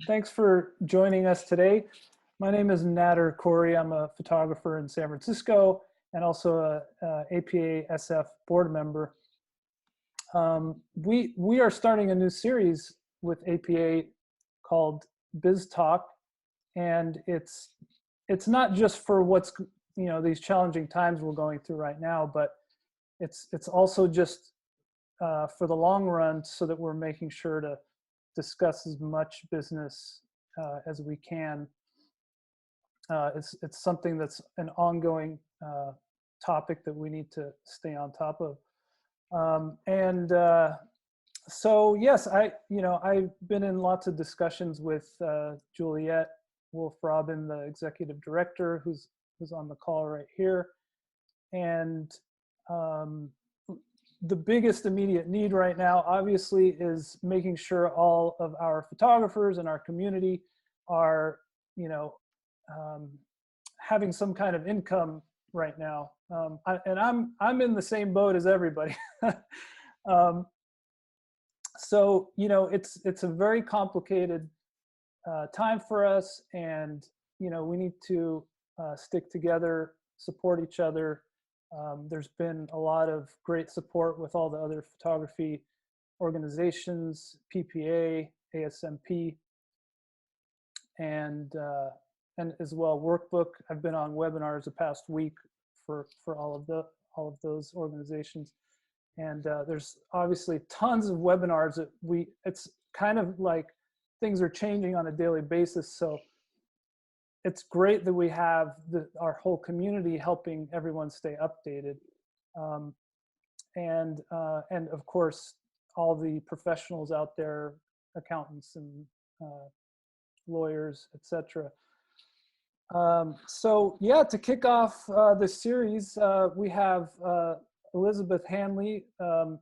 Thanks for joining us today. My name is Nader Khouri. I'm a photographer in San Francisco and also a APA SF board member. We are starting a new series with APA called BIZ TALK, and it's not just for what's, these challenging times we're going through right now, but it's also just for the long run, so that we're making sure to discuss as much business as we can. It's something that's an ongoing topic that we need to stay on top of. So yes, I've been in lots of discussions with Juliet Wolf-Robin, the executive director, who's on the call right here. And the biggest immediate need right now, obviously, is making sure all of our photographers and our community are, having some kind of income right now. I'm in the same boat as everybody. So, it's a very complicated time for us, and, we need to stick together, support each other. There's been a lot of great support with all the other photography organizations, PPA, ASMP, and as well Workbook. I've been on webinars the past week for all of those organizations, and there's obviously tons of webinars that it's kind of like things are changing on a daily basis. So it's great that we have our whole community helping everyone stay updated. And of course, all the professionals out there, accountants and lawyers, etc. So yeah, to kick off this series, we have Elizabeth Hanley on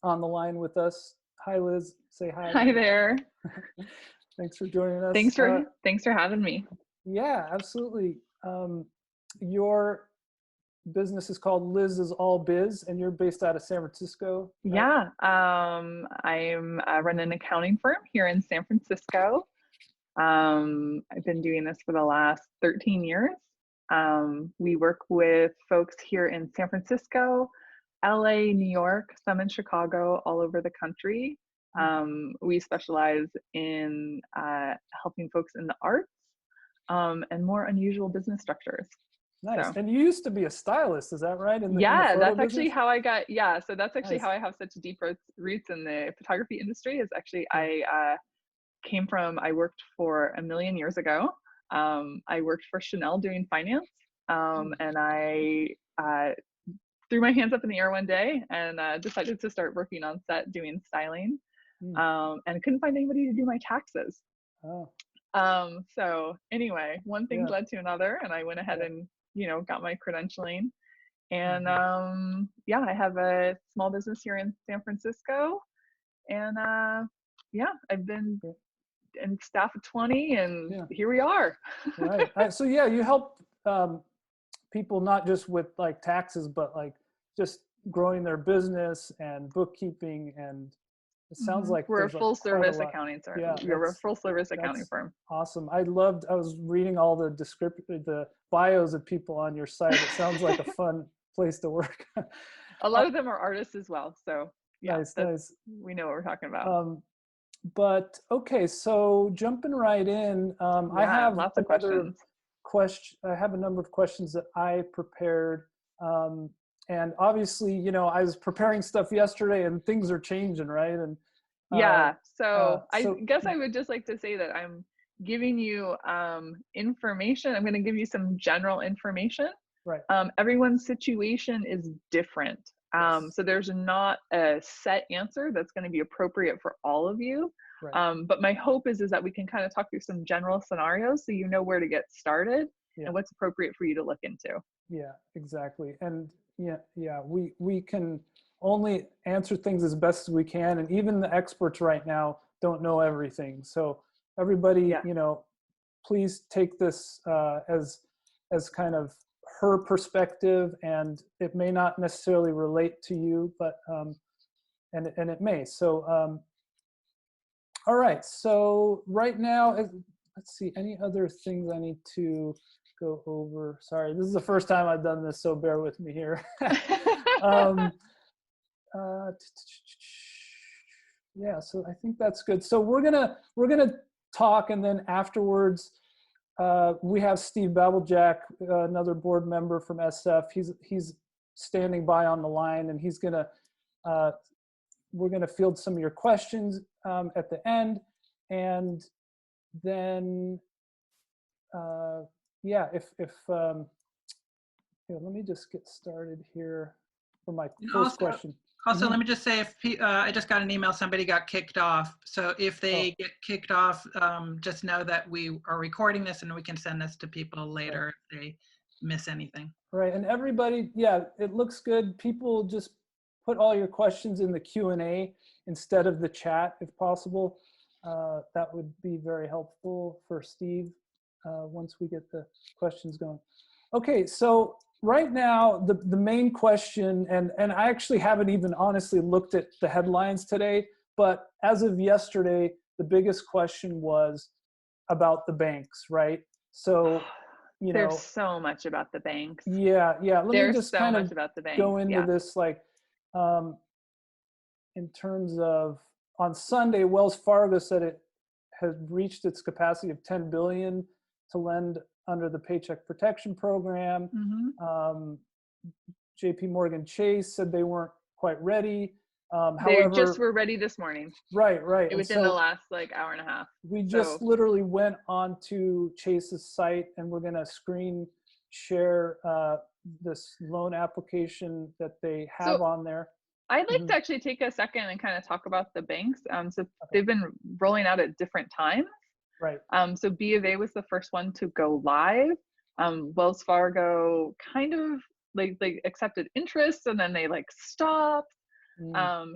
the line with us. Hi, Liz. Say hi. Hi there. Thanks for joining us. Thanks for having me. Yeah, absolutely. Your business is called Liz's All Biz, and you're based out of San Francisco. Right? Yeah, I run an accounting firm here in San Francisco. I've been doing this for the last 13 years. We work with folks here in San Francisco, LA, New York, some in Chicago, all over the country. We specialize in helping folks in the arts and more unusual business structures. Nice. So. And you used to be a stylist, is that right? Yeah, in the that's actually business? how I got, so that's actually Nice. how I have such deep roots in the photography industry. Is actually, I worked for a million years ago. I worked for Chanel doing finance, and I threw my hands up in the air one day and decided to start working on set doing styling, and couldn't find anybody to do my taxes. Oh. So anyway, one thing led to another, and I went ahead and got my credentialing, and I have a small business here in San Francisco, and I've been in staff of 20, and here we are. Right. So yeah, you help people not just with like taxes, but like just growing their business and bookkeeping, and it sounds like we're a full service accounting firm. Yeah, we're a full service accounting firm. Awesome. I was reading all the bios of people on your site. It sounds like a fun place to work. A lot of them are artists as well. So yeah, nice. We know what we're talking about. But okay, so jumping right in, I have lots of questions. I have a number of questions that I prepared. And obviously, I was preparing stuff yesterday and things are changing, right? And so I guess I would just like to say that I'm giving you information. I'm going to give you some general information. Right. Everyone's situation is different. So there's not a set answer that's going to be appropriate for all of you. Right. But my hope is that we can kind of talk through some general scenarios so you know where to get started and what's appropriate for you to look into. Yeah, exactly. And we can only answer things as best as we can, and even the experts right now don't know everything. So everybody, please take this as kind of her perspective, and it may not necessarily relate to you, but and it may. So All right, so right now, let's see, any other things I need to go over? Sorry, this is the first time I've done this, so bear with me here. um, uh, yeah, so I think that's good. So we're gonna talk, and then afterwards, we have Steve Babeljack, another board member from SF. He's standing by on the line, and he's gonna we're gonna field some of your questions at the end, and then yeah, if here, let me just get started here for my first question. Also, let me just say, if I just got an email, somebody got kicked off. So if they get kicked off, just know that we are recording this and we can send this to people later if they miss anything. Right, and everybody, yeah, it looks good. People just put all your questions in the Q&A instead of the chat, if possible. That would be very helpful for Steve once we get the questions going. Okay, so right now, the main question, and I actually haven't even honestly looked at the headlines today, but as of yesterday, the biggest question was about the banks, right? So, you know, there's so much about the banks. Yeah. Let me just so kind much of about the banks. go into this, like, in terms of, on Sunday, Wells Fargo said it has reached its capacity of 10 billion to lend under the Paycheck Protection Program. JP Morgan Chase said they weren't quite ready. They However, just were ready this morning. Right. Within the last like hour and a half. We just literally went onto Chase's site, and we're gonna screen share this loan application that they have on there. I'd like to actually take a second and kind of talk about the banks. They've been rolling out at different times. Right. So B of A was the first one to go live. Wells Fargo kind of like accepted interest, and then they like stopped.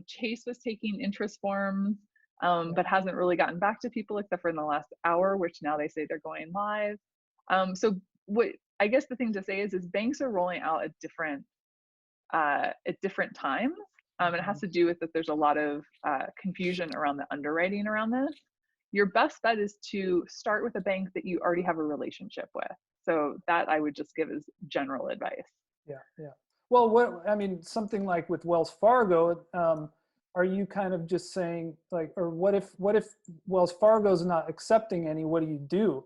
Chase was taking interest forms, but hasn't really gotten back to people except for in the last hour, which now they say they're going live. So what I guess the thing to say is banks are rolling out at different times. And it has to do with that there's a lot of confusion around the underwriting around this. Your best bet is to start with a bank that you already have a relationship with. So that I would just give as general advice. Yeah. Well, I mean, something like with Wells Fargo, are you kind of just saying, like, or what if Wells Fargo's not accepting any? What do you do?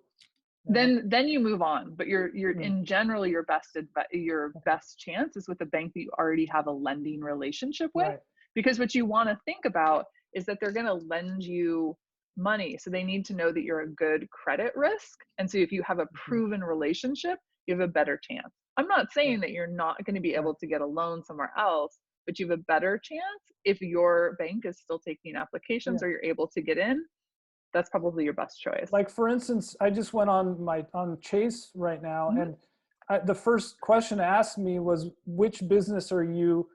Then you move on. But you're in general, your best chance is with a bank that you already have a lending relationship with. Right. Because what you want to think about is that they're going to lend you money, so they need to know that you're a good credit risk. And so if you have a proven relationship, you have a better chance. I'm not saying that you're not going to be able to get a loan somewhere else, but you have a better chance if your bank is still taking applications or you're able to get in. That's probably your best choice. Like, for instance, I just went on Chase right now, and the first question asked me was, which business are you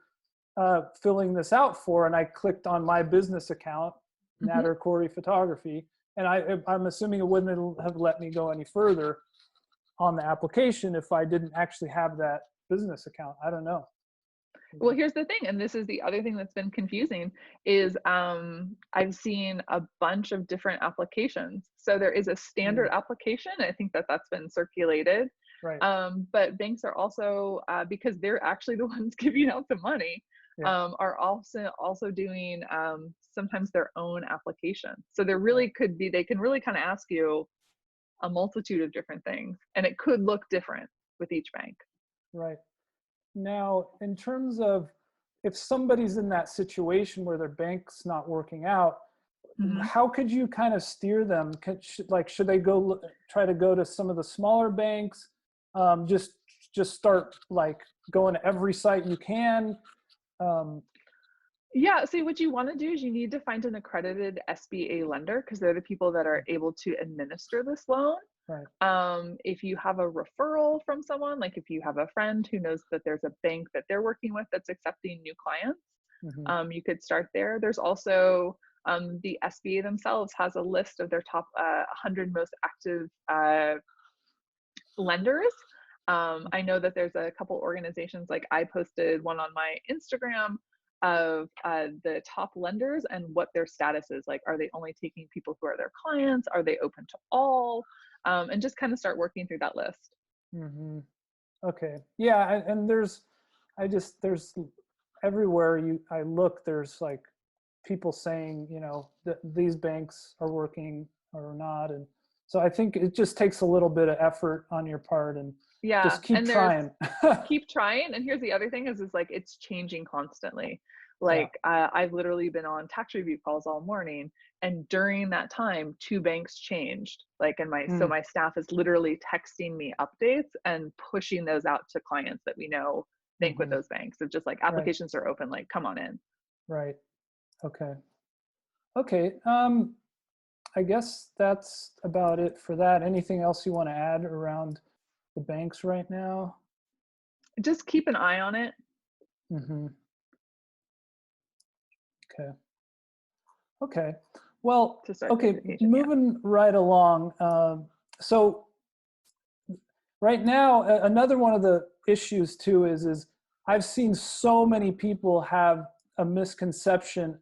filling this out for? And I clicked on my business account, Nader Khouri Photography, and I'm assuming it wouldn't have let me go any further on the application if I didn't actually have that business account. I don't know. Well, here's the thing, and this is the other thing that's been confusing, is I've seen a bunch of different applications. So there is a standard application. I think that's been circulated. Right. But banks are also, because they're actually the ones giving out the money, are also doing sometimes their own application. So there really could be, they can really kind of ask you a multitude of different things, and it could look different with each bank. Right. Now, in terms of if somebody's in that situation where their bank's not working out, how could you kind of steer them? Should they try to go to some of the smaller banks? Just start like going to every site you can. Yeah, so what you want to do is you need to find an accredited SBA lender, because they're the people that are able to administer this loan. Right. If you have a referral from someone, like if you have a friend who knows that there's a bank that they're working with that's accepting new clients, you could start there. There's also the SBA themselves has a list of their top 100 most active lenders. I know that there's a couple organizations, like I posted one on my Instagram of the top lenders and what their status is. Like, are they only taking people who are their clients? Are they open to all? And just kind of start working through that list. Mm-hmm. Okay. Yeah. And there's everywhere I look, there's like people saying, you know, that these banks are working or not. And so I think it just takes a little bit of effort on your part, and Yeah, just keep and trying. keep trying. And here's the other thing is like, it's changing constantly. Yeah. Like, I've literally been on tax review calls all morning, and during that time, 2 banks changed. Like, so my staff is literally texting me updates and pushing those out to clients that we know bank with those banks. Of just like, applications are open, like, come on in. Right. Okay. Okay. I guess that's about it for that. Anything else you want to add around the banks right now? Just keep an eye on it. Mm-hmm. Okay. Okay. Well, okay, moving right along. So right now, another one of the issues too is I've seen so many people have a misconception,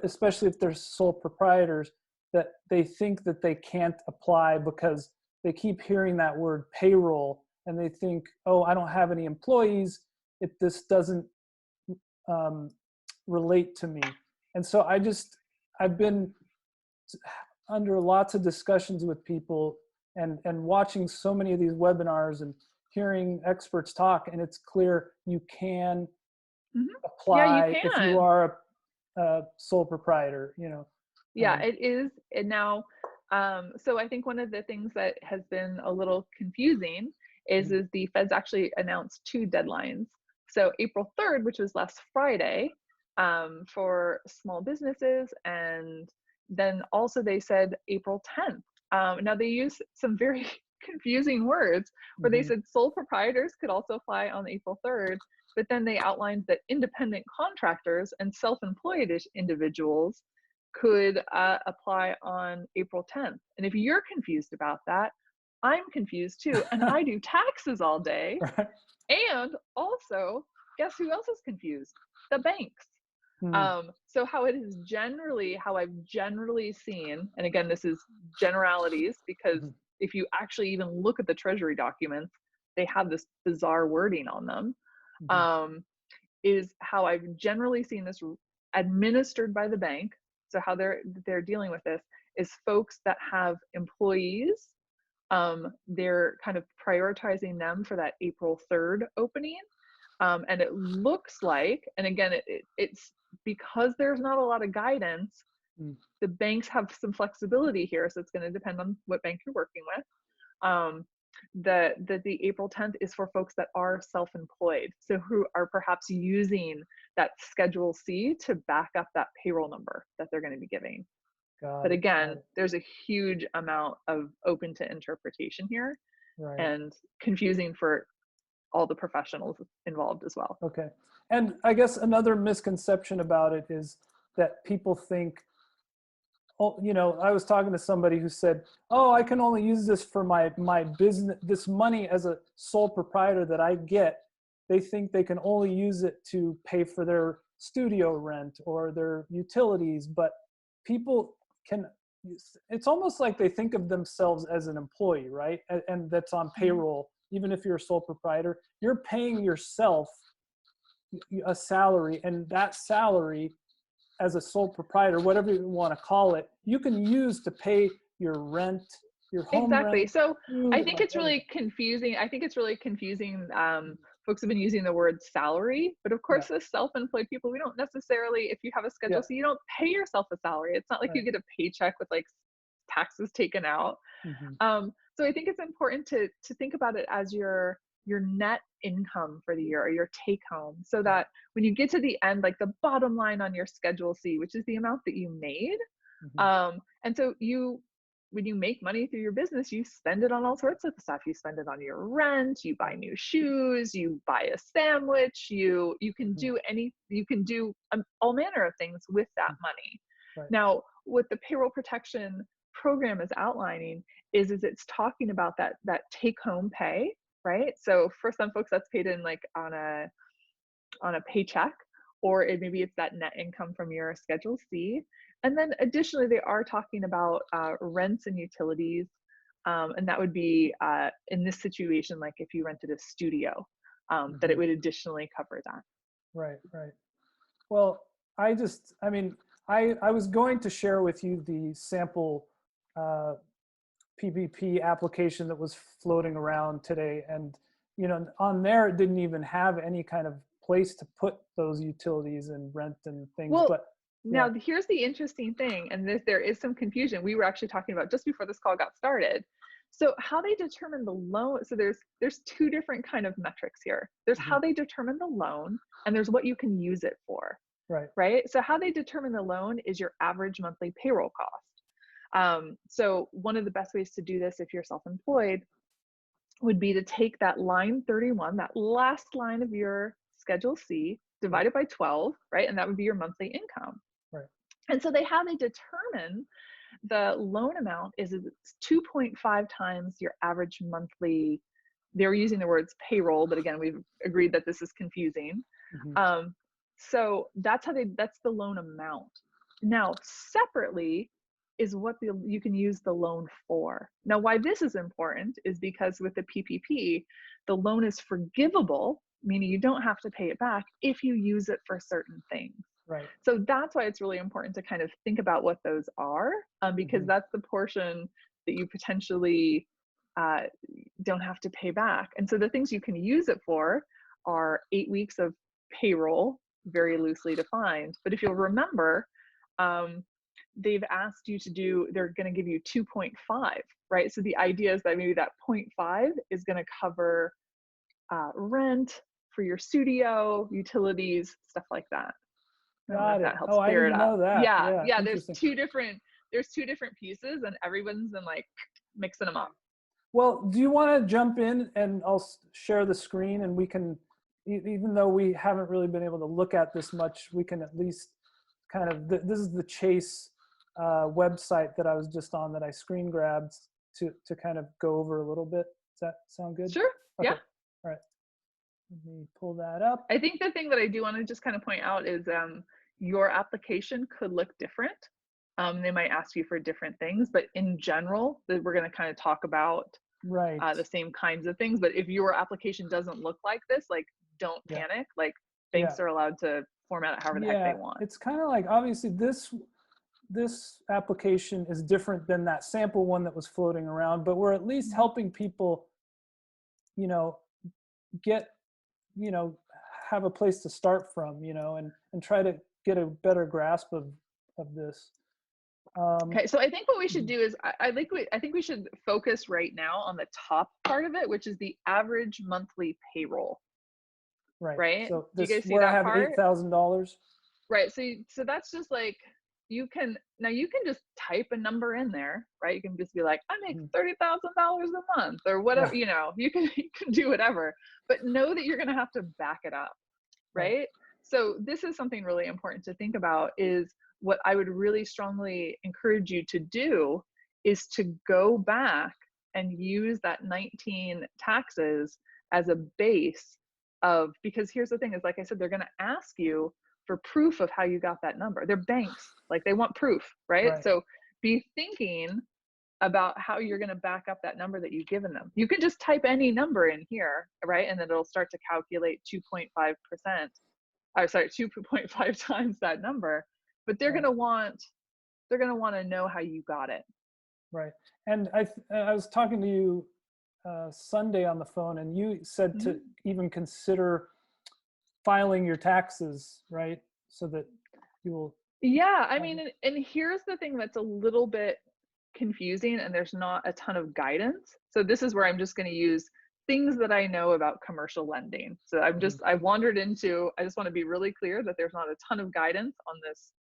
especially if they're sole proprietors, that they think that they can't apply because they keep hearing that word payroll, and they think, oh, I don't have any employees, this doesn't relate to me. And so I've been under lots of discussions with people and watching so many of these webinars and hearing experts talk, and it's clear you can apply if you are a sole proprietor, you know. Yeah, it is. And now, so I think one of the things that has been a little confusing is the feds actually announced 2 deadlines. So April 3rd, which was last Friday, for small businesses, and then also they said April 10th. Now they use some very confusing words where they said sole proprietors could also apply on April 3rd, but then they outlined that independent contractors and self-employed individuals could apply on April 10th. And if you're confused about that, I'm confused too. And I do taxes all day. And also, guess who else is confused? The banks. So how I've generally seen, and again, this is generalities, because if you actually even look at the Treasury documents, they have this bizarre wording on them, is how I've generally seen this administered by the bank. So how they're dealing with this is folks that have employees, they're kind of prioritizing them for that April 3rd opening. And it looks like, and again, it's because there's not a lot of guidance, the banks have some flexibility here. So it's going to depend on what bank you're working with. The April 10th is for folks that are self-employed. So who are perhaps using that Schedule C to back up that payroll number that they're going to be giving. But again, there's a huge amount of open to interpretation here, and confusing for all the professionals involved as well. Okay. And I guess another misconception about it is that people think, oh, you know, I was talking to somebody who said, oh, I can only use this for my business, this money as a sole proprietor that I get. They think they can only use it to pay for their studio rent or their utilities, but people can, it's almost like they think of themselves as an employee, right? And that's on payroll. Even if you're a sole proprietor, you're paying yourself a salary, and that salary as a sole proprietor, whatever you want to call it, you can use to pay your rent, your home rent. So I think it's really confusing. Folks have been using the word salary, but of course, as self-employed people, we don't necessarily, if you have a Schedule C, you don't pay yourself a salary. It's not like you get a paycheck with like taxes taken out. So I think it's important to think about it as your net income for the year, or your take home, so that when you get to the end, like the bottom line on your Schedule C, which is the amount that you made, and so when you make money through your business, you spend it on all sorts of stuff. You spend it on your rent, you buy new shoes, you buy a sandwich, you can do all manner of things with that money. Now, what the payroll protection program is outlining is it's talking about that take home pay, right? So for some folks, that's paid in like on a paycheck, or maybe it's that net income from your Schedule C. And then additionally, they are talking about rents and utilities. And that would be in this situation, like if you rented a studio, that it would additionally cover that. Right, right. Well, I mean, I was going to share with you the sample PPP application that was floating around today. And, you know, on there, it didn't even have any kind of place to put those utilities and rent and things. Well, but now here's the interesting thing, and there is some confusion. We were actually talking about just before this call got started. So how they determine the loan, so there's two different kind of metrics here. There's how they determine the loan, and there's what you can use it for. Right? So how they determine the loan is your average monthly payroll cost. So one of the best ways to do this if you're self-employed would be to take that line 31, that last line of your Schedule C, divide it by 12, right? And that would be your monthly income. Right. And so how they determine the loan amount is 2.5 times your average monthly. They're using the words payroll, but again, we've agreed that this is confusing. So that's the loan amount. Now, separately is what you can use the loan for. Now, why this is important is because with the PPP, the loan is forgivable, meaning you don't have to pay it back if you use it for certain things. Right. So that's why it's really important to kind of think about what those are, because that's the portion that you potentially don't have to pay back. And so the things you can use it for are 8 weeks of payroll, very loosely defined. But if you'll remember, they've asked you to do, they're going to give you 2.5, right? So the idea is that maybe that 0.5 is going to cover rent for your studio, utilities, stuff like that. Got it. That helps I clear it didn't up. know that. Yeah. There's two different pieces, and everyone's been like mixing them up. Well, do you want to jump in and I'll share the screen, and we can, even though we haven't really been able to look at this much, we can at least kind of, this is the Chase website that I was just on that I screen grabbed to kind of go over a little bit. Does that sound good? Sure. Okay. Yeah. All right. Let me pull that up. I think the thing that I do want to just kind of point out is your application could look different. They might ask you for different things, but in general, we're going to kind of talk about the same kinds of things. But if your application doesn't look like this, like, don't panic. Like, banks are allowed to format it however the heck they want. It's kind of like, obviously this application is different than that sample one that was floating around, but we're at least helping people, you know, have a place to start from, you know, and try to get a better grasp of this. Okay, so I think what we should do is I think we should focus right now on the top part of it, which is the average monthly payroll. Right. So do you guys see where that I have part? $8,000. Right. So that's just like, you can just type a number in there, right? You can just be like, I make $30,000 a month or whatever, you know, you can do whatever, but know that you're going to have to back it up. Right. So this is something really important to think about. Is what I would really strongly encourage you to do is to go back and use that 19 taxes as a base of, because here's the thing is, like I said, they're going to ask you for proof of how you got that number. They're banks, like they want proof, right? So be thinking about how you're going to back up that number that you've given them. You can just type any number in here, right? And then it'll start to calculate 2.5%, or sorry, 2.5 times that number. But they're going to want to know how you got it. Right. And I was talking to you Sunday on the phone, and you said to even consider filing your taxes, right? So that you will. Yeah, I mean, and here's the thing that's a little bit confusing, and there's not a ton of guidance. So this is where I'm just going to use things that I know about commercial lending. So I've wandered into, I just want to be really clear that there's not a ton of guidance on this,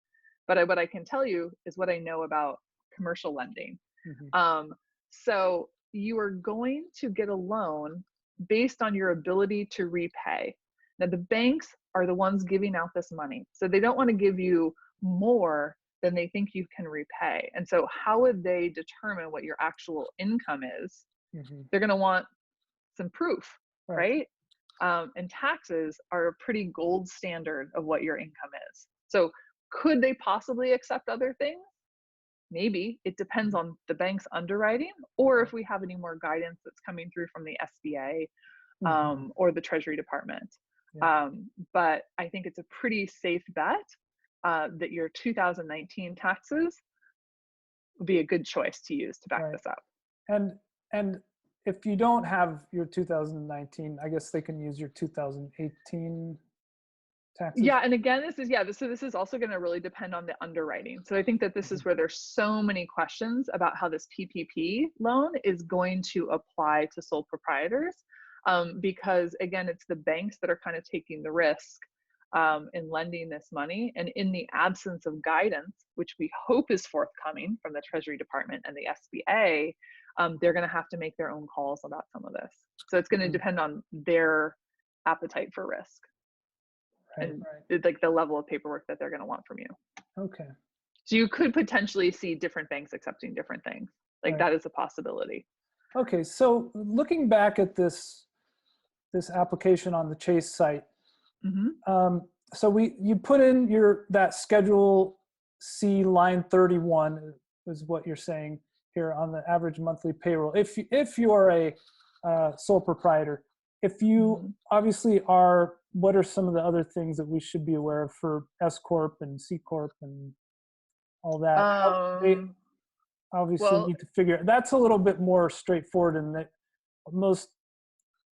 but what I can tell you is what I know about commercial lending. So you are going to get a loan based on your ability to repay. Now, the banks are the ones giving out this money, so they don't want to give you more than they think you can repay. And so how would they determine what your actual income is? They're going to want some proof, right? and taxes are a pretty gold standard of what your income is. So could they possibly accept other things? Maybe. It depends on the bank's underwriting, or if we have any more guidance that's coming through from the SBA or the Treasury Department. Yeah. But I think it's a pretty safe bet that your 2019 taxes would be a good choice to use to back this up. And if you don't have your 2019, I guess they can use your 2018 taxes. Yeah, and again, this is also going to really depend on the underwriting. So I think that this is where there's so many questions about how this PPP loan is going to apply to sole proprietors, because again, it's the banks that are kind of taking the risk in lending this money, and in the absence of guidance, which we hope is forthcoming from the Treasury Department and the SBA, they're going to have to make their own calls about some of this. So it's going to depend on their appetite for risk. And like the level of paperwork that they're going to want from you. Okay. So you could potentially see different banks accepting different things. Like that is a possibility. Okay. So looking back at this application on the Chase site, so you put in that Schedule C line 31 is what you're saying here on the average monthly payroll. If you are a sole proprietor, if you obviously are, what are some of the other things that we should be aware of for S Corp and C Corp and all that? They obviously need to figure it. That's a little bit more straightforward in that most.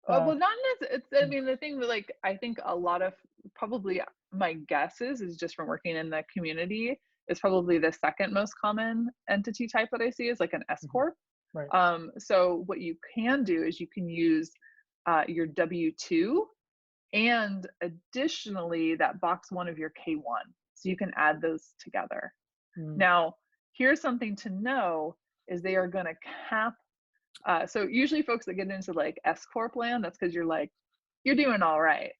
Well, not necessarily. I mean, the thing that, like, I think a lot of, probably my guess is just from working in the community, is probably the second most common entity type that I see is like an S Corp. Right. So what you can do is you can use your W-2 and additionally that box 1 of your K-1. So you can add those together. Now, here's something to know is they are going to cap. So usually folks that get into like S Corp land, that's because you're doing all right.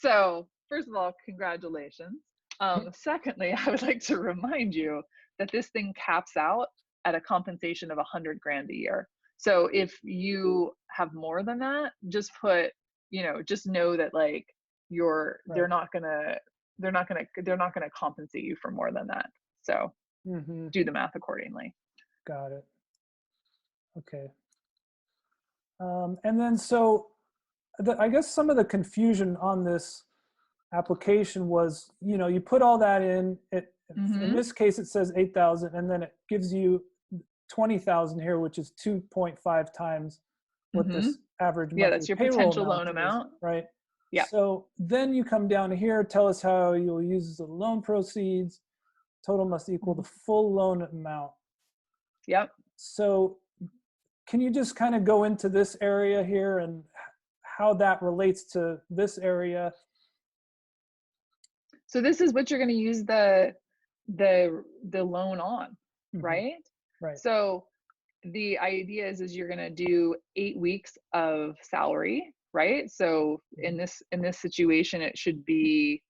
So first of all, congratulations. Secondly, I would like to remind you that this thing caps out at a compensation of $100,000 a year. So if you have more than that, just just know that like they're not gonna compensate you for more than that. So do the math accordingly. Got it. Okay. And then so I guess some of the confusion on this application was, you put all that in. In this case, it says 8,000, and then it gives you 20,000 here, which is 2.5 times what this average monthly that's your payroll potential loan amount, right? Yeah. So then you come down to here, tell us how you'll use the loan proceeds. Total must equal the full loan amount. Yep. So can you just kind of go into this area here and how that relates to this area? So this is what you're going to use the loan on, right? Right. So the idea is you're going to do 8 weeks of salary, right? So in this situation, it should be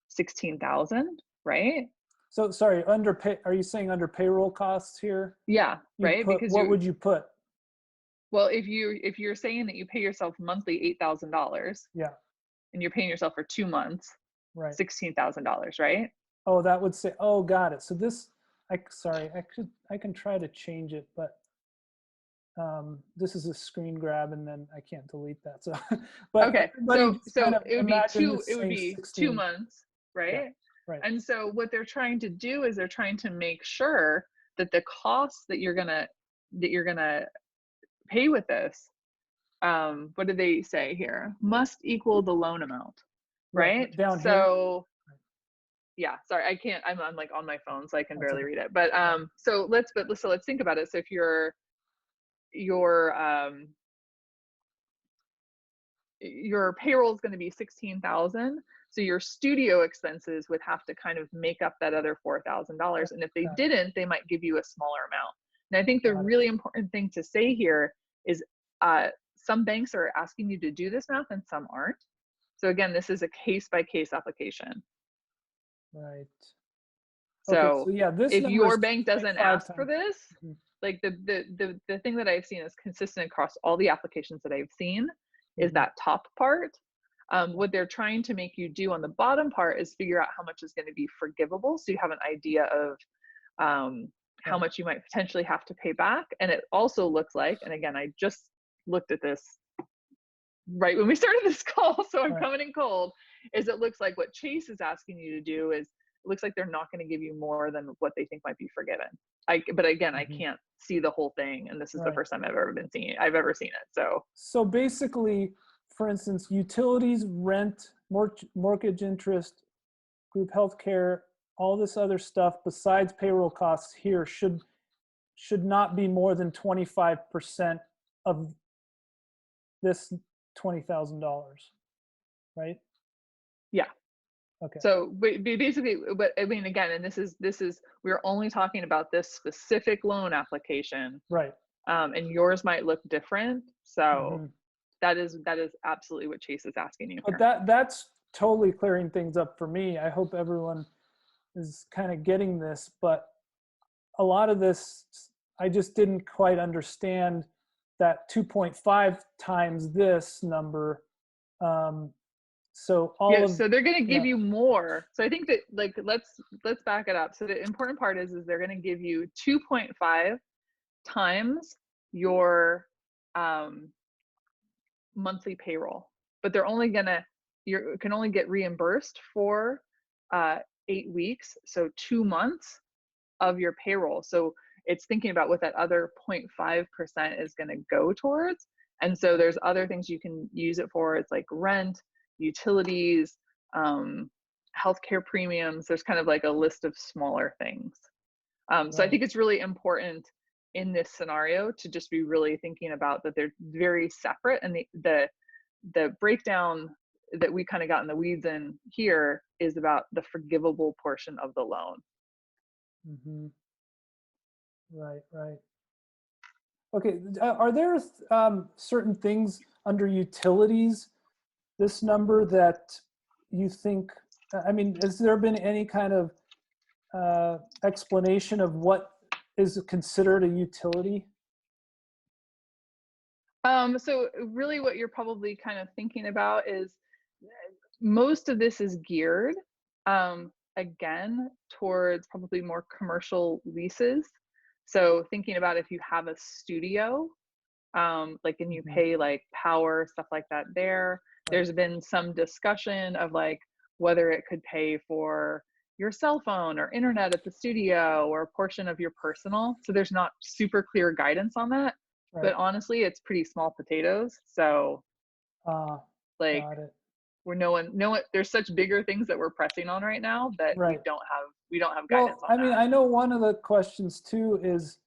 16,000, right? So sorry, are you saying under payroll costs here? Yeah, right. Because what would you put? Well, if you're saying that you pay yourself monthly $8,000, yeah, and you're paying yourself for 2 months, right, $16,000, right? Oh, that would say. Oh, got it. So this, I can try to change it, but this is a screen grab, and then I can't delete that. So, but okay. So it would be 16. 2 months, right? Yeah, right. And so what they're trying to do is they're trying to make sure that the costs that you're gonna pay with this, what do they say here? Must equal the loan amount, right? Down so here. Yeah, sorry, I can't, I'm like on my phone, so I can barely read it. But so let's think about it. So if your payroll is going to be 16,000, so your studio expenses would have to kind of make up that other $4,000. And if they didn't, they might give you a smaller amount. And I think the really important thing to say here is some banks are asking you to do this math and some aren't. So again, this is a case-by-case application. Right. So, okay, so yeah, this if your bank doesn't ask for this, mm-hmm. like the thing that I've seen is consistent across all the applications that I've seen is that top part. What they're trying to make you do on the bottom part is figure out how much is going to be forgivable, so you have an idea of how much you might potentially have to pay back. And it also looks like, and again, I just looked at this right when we started this call, so I'm coming in cold, is it looks like what Chase is asking you to do is, it looks like they're not going to give you more than what they think might be forgiven. But again, I can't see the whole thing, and this is the first time I've ever seen it. So basically, for instance, utilities, rent, mortgage interest, group health care, all this other stuff besides payroll costs here should not be more than 25% of this $20,000, right? Yeah. Okay. So basically, but I mean, again, and this is we're only talking about this specific loan application, right? And yours might look different. So that is absolutely what Chase is asking you. But that's totally clearing things up for me. I hope everyone is kind of getting this, but a lot of this, I just didn't quite understand that 2.5 times this number. So so they're going to give you more. So I think that, like, let's back it up. So the important part is they're going to give you 2.5 times your monthly payroll, but they're only you can only get reimbursed for 8 weeks, so 2 months of your payroll. So it's thinking about what that other 0.5% is going to go towards. And so there's other things you can use it for. It's like rent, utilities, healthcare premiums. There's kind of like a list of smaller things. So I think it's really important in this scenario to just be really thinking about that they're very separate, and the breakdown that we kind of got in the weeds in here is about the forgivable portion of the loan. Right. Okay, are there certain things under utilities, this number, that you think, I mean, has there been any kind of explanation of what is considered a utility? So really what you're probably kind of thinking about is most of this is geared, again, towards probably more commercial leases. So thinking about if you have a studio, like, and you pay like power, stuff like that there. There's been some discussion of like whether it could pay for your cell phone or internet at the studio or a portion of your personal. So there's not super clear guidance on that. But honestly, it's pretty small potatoes. So like, we're no one, there's such bigger things that we're pressing on right now that we don't have guidance on. I mean, I know one of the questions too is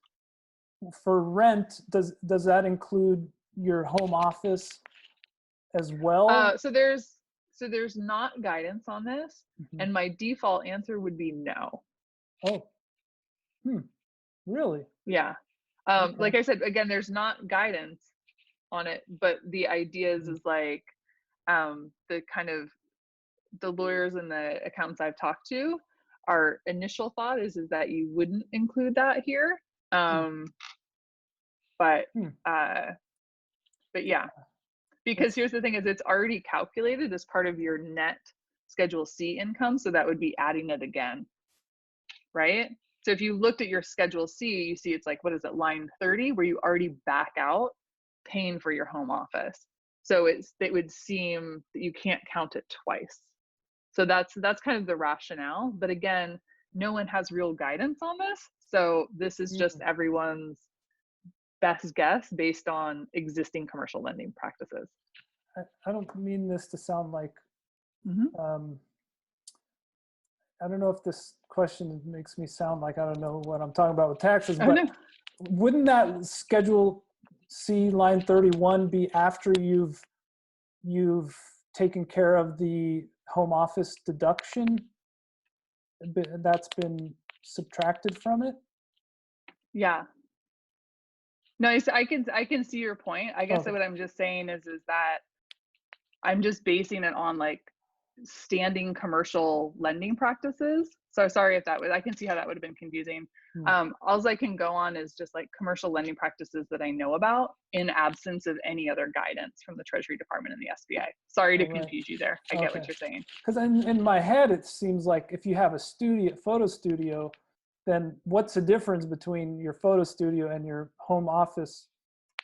for rent, does that include your home office as well? So there's not guidance on this, and my default answer would be no. Oh, really? Yeah. Like I said, again, there's not guidance on it, but the idea is like, the kind of the lawyers and the accountants I've talked to, our initial thought is that you wouldn't include that here. But yeah, because here's the thing is it's already calculated as part of your net Schedule C income. So that would be adding it again, right? So if you looked at your Schedule C, you see it's like, what is it, line 30, where you already back out paying for your home office. So it would seem that you can't count it twice. So that's kind of the rationale. But again, no one has real guidance on this. So this is just everyone's best guess based on existing commercial lending practices. I don't mean this to sound like, I don't know if this question makes me sound like I don't know what I'm talking about with taxes, but wouldn't that Schedule C line 31 be after you've taken care of the home office deduction that's been subtracted from it? Yeah. No, I can see your point. I guess what I'm just saying is that I'm just basing it on like standing commercial lending practices. So sorry if that was, I can see how that would have been confusing. All I can go on is just like commercial lending practices that I know about in absence of any other guidance from the Treasury Department and the SBA. Sorry to confuse you there. I get what you're saying. Because in my head, it seems like if you have a photo studio, then what's the difference between your photo studio and your home office?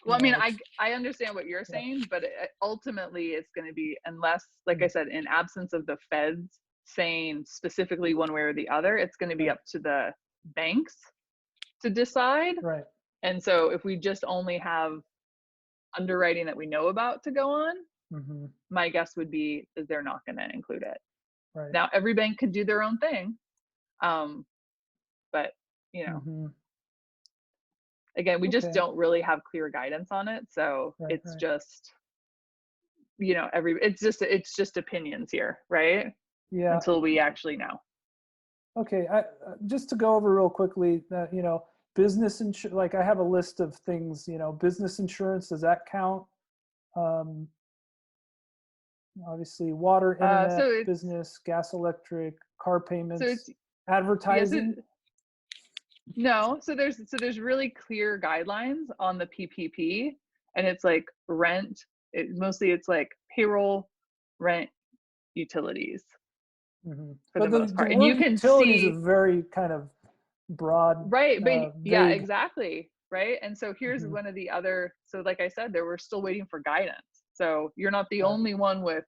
Well, I mean, I understand what you're saying, but ultimately it's going to be, unless, like I said, in absence of the feds saying specifically one way or the other, it's going to be up to the banks to decide. Right. And so if we just only have underwriting that we know about to go on, my guess would be that they're not going to include it. Right. Now, every bank could do their own thing. But, you know, again, we just don't really have clear guidance on it. So it's just, you know, it's just opinions here, right? Yeah. Until we actually know. Okay. Just to go over real quickly, you know, business insurance, like I have a list of things, you know, business insurance, does that count? Obviously water, internet, business, gas, electric, car payments, advertising. No, so there's really clear guidelines on the PPP, and it's like rent. Mostly it's like payroll, rent, utilities for the most part. And you can utilities see is very kind of broad. Right, but yeah, exactly. Right. And so here's one of the other, so like I said, we're still waiting for guidance. So you're not the only one with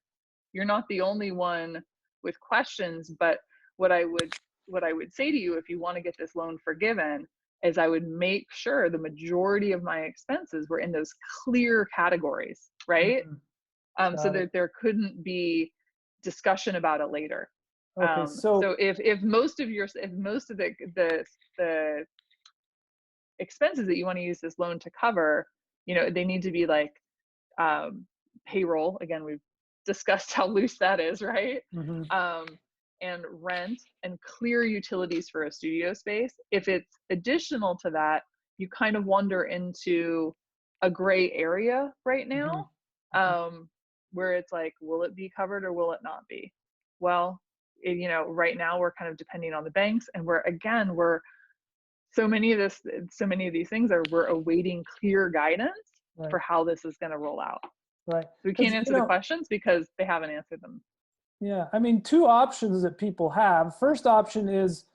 questions, but what I would say to you, if you want to get this loan forgiven, is I would make sure the majority of my expenses were in those clear categories, right? So that there couldn't be discussion about it later. Okay, so if most of the expenses that you want to use this loan to cover, you know, they need to be like payroll. Again, we've discussed how loose that is, right? And rent and clear utilities for a studio space. If it's additional to that, you kind of wander into a gray area right now, where it's like, will it be covered or will it not be? Well, you know, right now we're kind of depending on the banks, and we're so many of these things we're awaiting clear guidance for how this is going to roll out. Right. So we can't answer the questions because they haven't answered them. Yeah. I mean, two options that people have. First option is,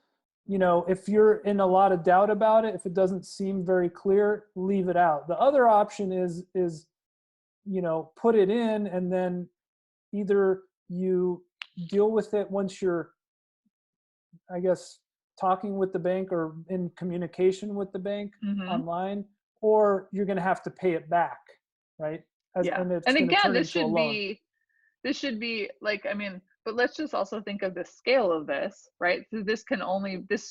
you know, if you're in a lot of doubt about it, if it doesn't seem very clear, leave it out. The other option is, you know, put it in, and then either you deal with it once you're, I guess, talking with the bank or in communication with the bank online, or you're going to have to pay it back, right? And again, this should be like, I mean, but let's just also think of the scale of this, right? So this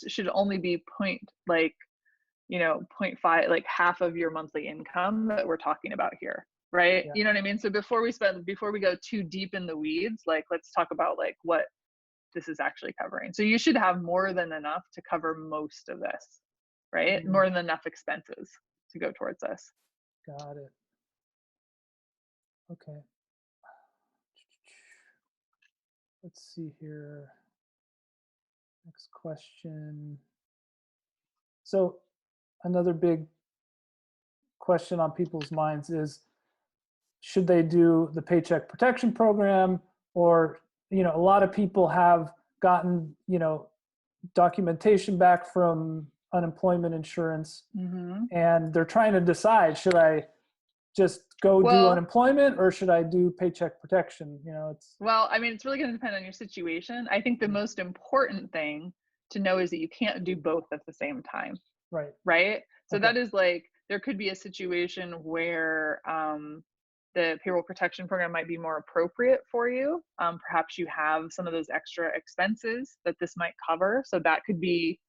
should only be 0.5, like half of your monthly income that we're talking about here, right? You know what I mean? So before we go too deep in the weeds, like, let's talk about like what this is actually covering. So you should have more than enough to cover most of this, right? More than enough expenses to go towards this. Got it. Okay. Let's see here. Next question. So another big question on people's minds is, should they do the Paycheck Protection Program? Or, you know, a lot of people have gotten, you know, documentation back from unemployment insurance, and they're trying to decide, should I just go do unemployment or should I do paycheck protection? You know, I mean, it's really going to depend on your situation. I think the most important thing to know is that you can't do both at the same time. Right. So that is like, there could be a situation where the payroll protection program might be more appropriate for you. Perhaps you have some of those extra expenses that this might cover. So that could be,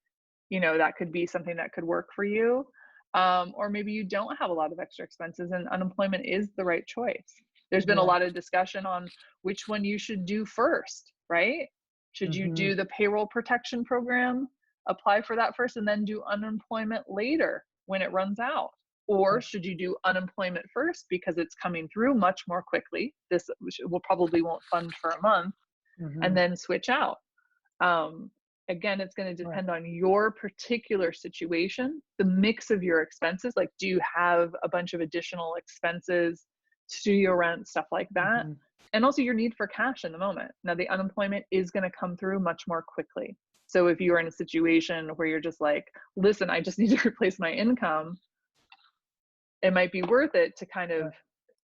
you know, that could be something that could work for you. Or maybe you don't have a lot of extra expenses and unemployment is the right choice. There's been a lot of discussion on which one you should do first, right? Should you do the payroll protection program, apply for that first, and then do unemployment later when it runs out? Or should you do unemployment first because it's coming through much more quickly? This won't fund for a month, and then switch out. again, it's going to depend on your particular situation, the mix of your expenses. Like, do you have a bunch of additional expenses, studio rent, stuff like that? And also your need for cash in the moment. Now, the unemployment is going to come through much more quickly. So if you're in a situation where you're just like, listen, I just need to replace my income, it might be worth it to kind of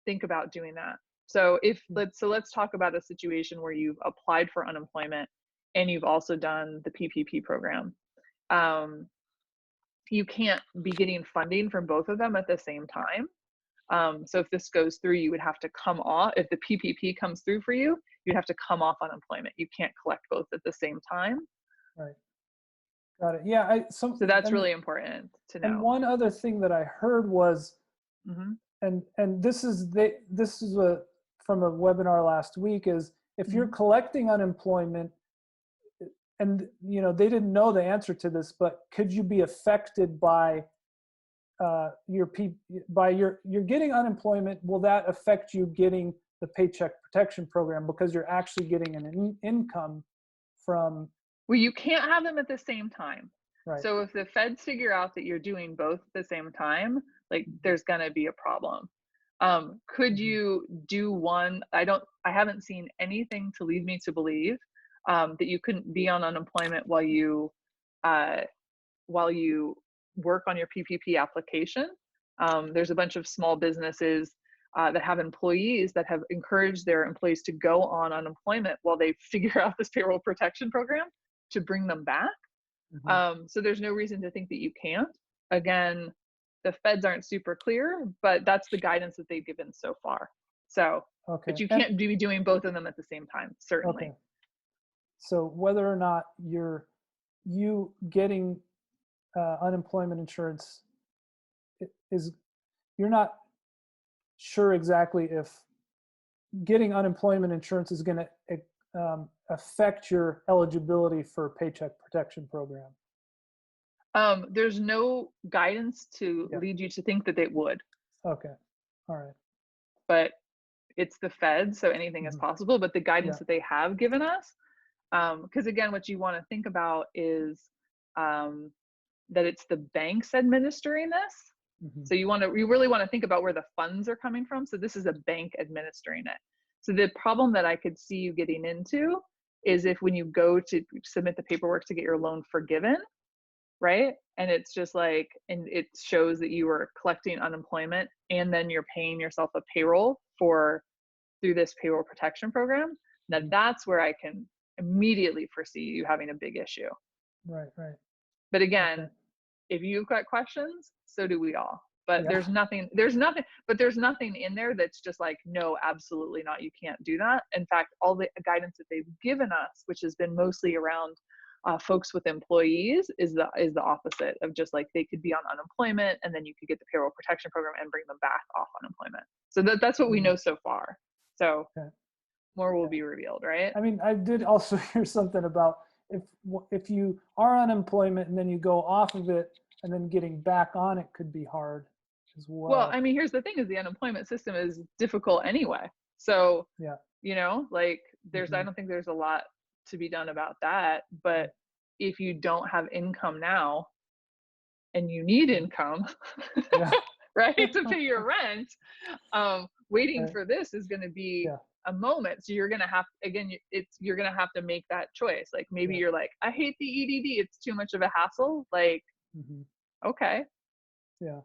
think about doing that. So let's talk about a situation where you've applied for unemployment and you've also done the PPP program. You can't be getting funding from both of them at the same time. So if this goes through, you would have to come off. If the PPP comes through for you, you'd have to come off unemployment. You can't collect both at the same time. Right. Got it. Yeah. So that's really important to know. And one other thing that I heard was, and this is from a webinar last week, is if you're collecting unemployment, and they didn't know the answer to this, but could you be affected by you're getting unemployment? Will that affect you getting the Paycheck Protection Program because you're actually getting an income from? Well, you can't have them at the same time. Right. So if the feds figure out that you're doing both at the same time, like there's going to be a problem. Could you do one? I haven't seen anything to lead me to believe that you couldn't be on unemployment while you work on your PPP application. There's a bunch of small businesses that have employees that have encouraged their employees to go on unemployment while they figure out this payroll protection program to bring them back. So there's no reason to think that you can't. Again, the feds aren't super clear, but that's the guidance that they've given so far. So, but you can't be doing both of them at the same time, certainly. Okay. So whether or not you getting unemployment insurance you're not sure exactly if getting unemployment insurance is going to affect your eligibility for Paycheck Protection Program. There's no guidance to lead you to think that it would. Okay. All right. But it's the Fed, so anything is possible. But the guidance that they have given us, because again, what you want to think about is that it's the banks administering this. So you really want to think about where the funds are coming from. So this is a bank administering it. So the problem that I could see you getting into is if when you go to submit the paperwork to get your loan forgiven, right? And it's just like, and it shows that you were collecting unemployment and then you're paying yourself a payroll through this payroll protection program. Now that's where I can immediately foresee you having a big issue. Right, right. But again, if you've got questions, so do we all. But there's nothing in there that's just like, no, absolutely not. You can't do that. In fact, all the guidance that they've given us, which has been mostly around folks with employees, is the opposite of just like they could be on unemployment and then you could get the payroll protection program and bring them back off unemployment. So that's what we know so far. So more will be revealed, right? I mean, I did also hear something about if you are on unemployment and then you go off of it and then getting back on it could be hard as well. Well, I mean, here's the thing: is the unemployment system is difficult anyway. So like I don't think there's a lot to be done about that. But if you don't have income now and you need income, right, to pay your rent, waiting for this is going to be a moment. So you're going to have, again, you're going to have to make that choice. Like maybe you're like, I hate the EDD. It's too much of a hassle. Like, okay. Yeah.